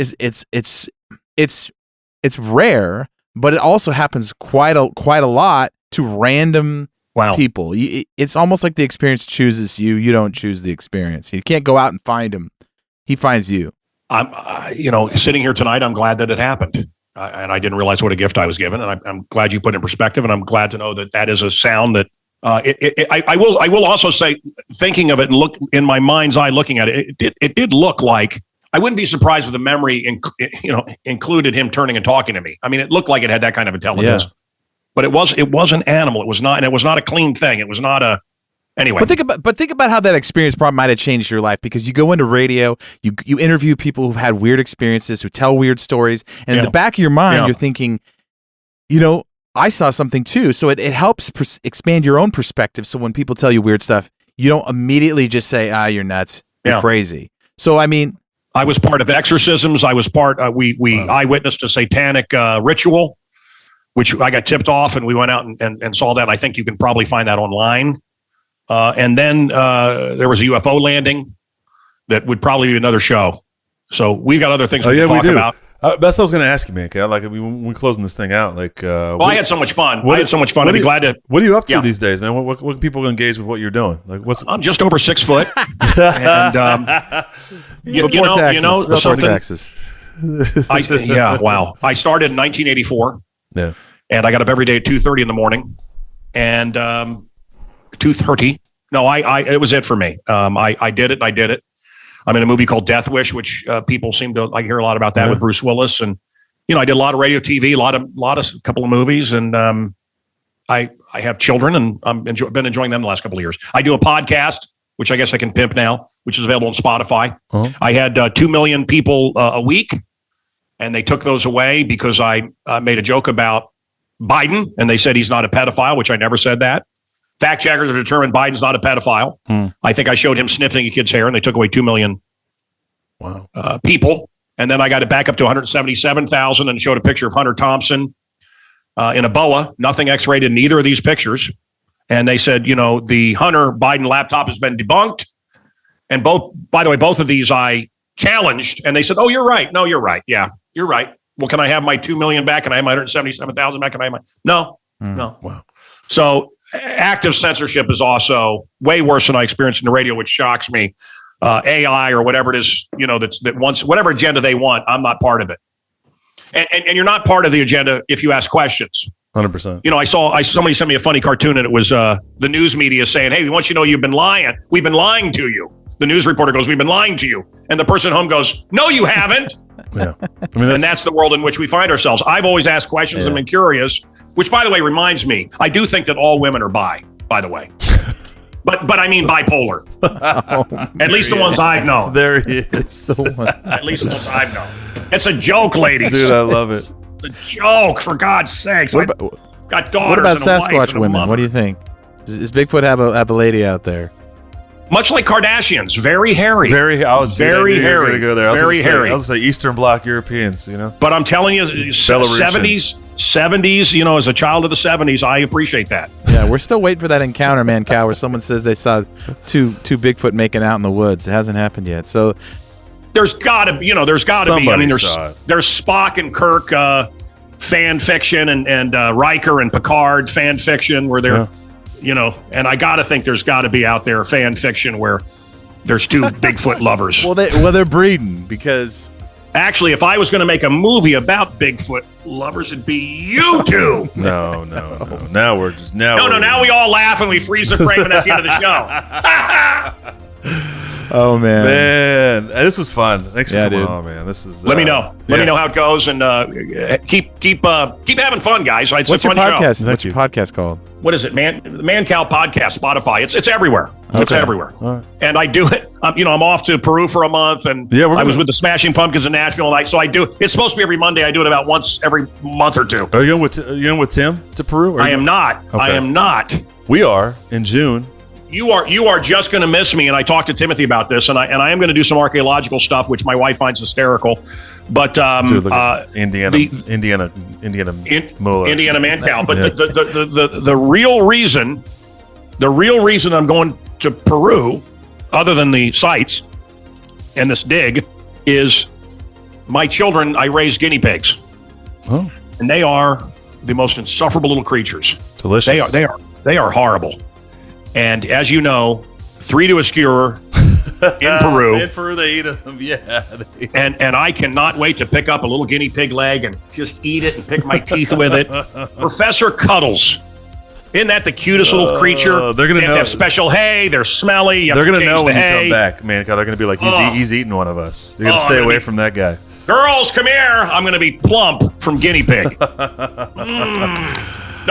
it's rare, but it also happens quite a lot to random people. It's almost like the experience chooses you. You don't choose the experience. You can't go out and find him. He finds you. I'm, sitting here tonight, I'm glad that it happened. And I didn't realize what a gift I was given. And I'm glad you put it in perspective. And I'm glad to know that is a sound that I will also say, thinking of it and look in my mind's eye, looking at it, it did look like, I wouldn't be surprised if the memory, included him turning and talking to me. I mean, it looked like it had that kind of intelligence, but it was an animal. It was not a clean thing. It was not Anyway, but think about how that experience probably might have changed your life, because you go into radio, you interview people who've had weird experiences, who tell weird stories, and in the back of your mind, you're thinking, I saw something too. So it helps expand your own perspective. So when people tell you weird stuff, you don't immediately just say, you're nuts, you're crazy. So I mean, I was part of exorcisms. I was we eyewitnessed a satanic ritual, which I got tipped off, and we went out and saw that. I think you can probably find that online. And then there was a UFO landing that would probably be another show. So we've got other things we can talk about. That's what I was going to ask you, man. Like, when we're closing this thing out, like, I had so much fun. I'd be glad to. What are you up to these days, man? What can people engage with what you're doing? Like, I'm just over 6 foot, and before taxes. Wow. I started in 1984. Yeah, and I got up every day at 2:30 in the morning, and 2:30. No, it was it for me. I did it. I'm in a movie called Death Wish, which people seem to like. Hear a lot about that with Bruce Willis, and I did a lot of radio, TV, a couple of movies, and I have children, and been enjoying them the last couple of years. I do a podcast, which I guess I can pimp now, which is available on Spotify. I had 2 million people a week, and they took those away because I made a joke about Biden, and they said he's not a pedophile, which I never said that. Fact checkers have determined Biden's not a pedophile. I think I showed him sniffing a kid's hair, and they took away 2 million people. And then I got it back up to 177,000 and showed a picture of Hunter Thompson in a boa, nothing X-rated in either of these pictures. And they said, the Hunter Biden laptop has been debunked. And by the way, both of these I challenged, and they said, oh, you're right. No, you're right. Yeah, you're right. Well, can I have my 2 million back? Can I have my 177,000 back? Can I have no. Wow. So active censorship is also way worse than I experienced in the radio, which shocks me. AI or whatever it is, that wants whatever agenda they want. I'm not part of it. And you're not part of the agenda if you ask questions. 100%. I saw somebody sent me a funny cartoon, and it was the news media saying, "Hey, we want you to know you've been lying. We've been lying to you." The news reporter goes, "We've been lying to you," and the person at home goes, "No, you haven't." Yeah, and that's the world in which we find ourselves. I've always asked questions and been curious, which, by the way, reminds me, I do think that all women are bi, by the way. But I mean bipolar. At least the ones I've known. There he is. At least the ones I've known. It's a joke, ladies. Dude, I love it. It's a joke, for God's sakes. Got daughters. What about Sasquatch women? What do you think? Does Bigfoot have a lady out there? Much like Kardashians, very hairy. I was very hairy. Going to go there. Very hairy. I was going to say Eastern Bloc Europeans, But I'm telling you, 70s, as a child of the 70s, I appreciate that. Yeah, we're still waiting for that encounter, Mancow, where someone says they saw two Bigfoot making out in the woods. It hasn't happened yet. So there's got to be. I mean, there's Spock and Kirk fan fiction, and Riker and Picard fan fiction where they're. And I got to think there's got to be out there fan fiction where there's two Bigfoot lovers. Well, they're breeding because... Actually, if I was going to make a movie about Bigfoot lovers, it'd be you two. No. Now we're just... Now we all laugh and we freeze the frame and that's the end of the show. Oh, man. This was fun. Thanks for coming on, man. This is... Let me know. Let me know how it goes, and keep having fun, guys. It's What's a fun your podcast? show. What's your podcast called? What is it, Mancow Podcast, Spotify. It's everywhere. It's everywhere. Right. And I do it. I'm off to Peru for a month, and I was with the Smashing Pumpkins in Nashville, and so I do. It's supposed to be every Monday. I do it about once every month or two. Are you going with Tim to Peru? I am not. Okay. I am not. We are in June. You are just going to miss me, and I talked to Timothy about this, and I am going to do some archaeological stuff, which my wife finds hysterical. But Indiana Muller. Indiana Mancow. But the real reason I'm going to Peru, other than the sights and this dig, is my children. I raise guinea pigs, and they are the most insufferable little creatures. Delicious. They are horrible. And as you know, 3 to a skewer in Peru. In Peru, they eat them. Yeah. And I cannot wait to pick up a little guinea pig leg and just eat it and pick my teeth with it. Professor Cuddles. Isn't that the cutest little creature? They're going to have special hay. They're smelly. They're going to know when you come back, man. They're going to be like, he's eating one of us. You're going to stay away from that guy. Girls, come here. I'm going to be plump from guinea pig. No,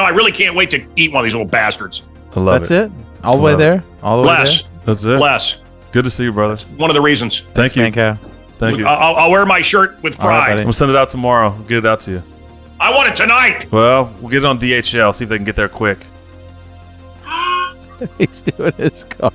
I really can't wait to eat one of these little bastards. That's it? All the way there? All the way Bless. there? That's it. Bless. Good to see you, brother. One of the reasons. Thank you. Mancow. Thank you. I'll wear my shirt with All right, pride. buddy. We'll send it out tomorrow. We'll get it out to you. I want it tonight. Well, we'll get it on DHL. See if they can get there quick. He's doing his call.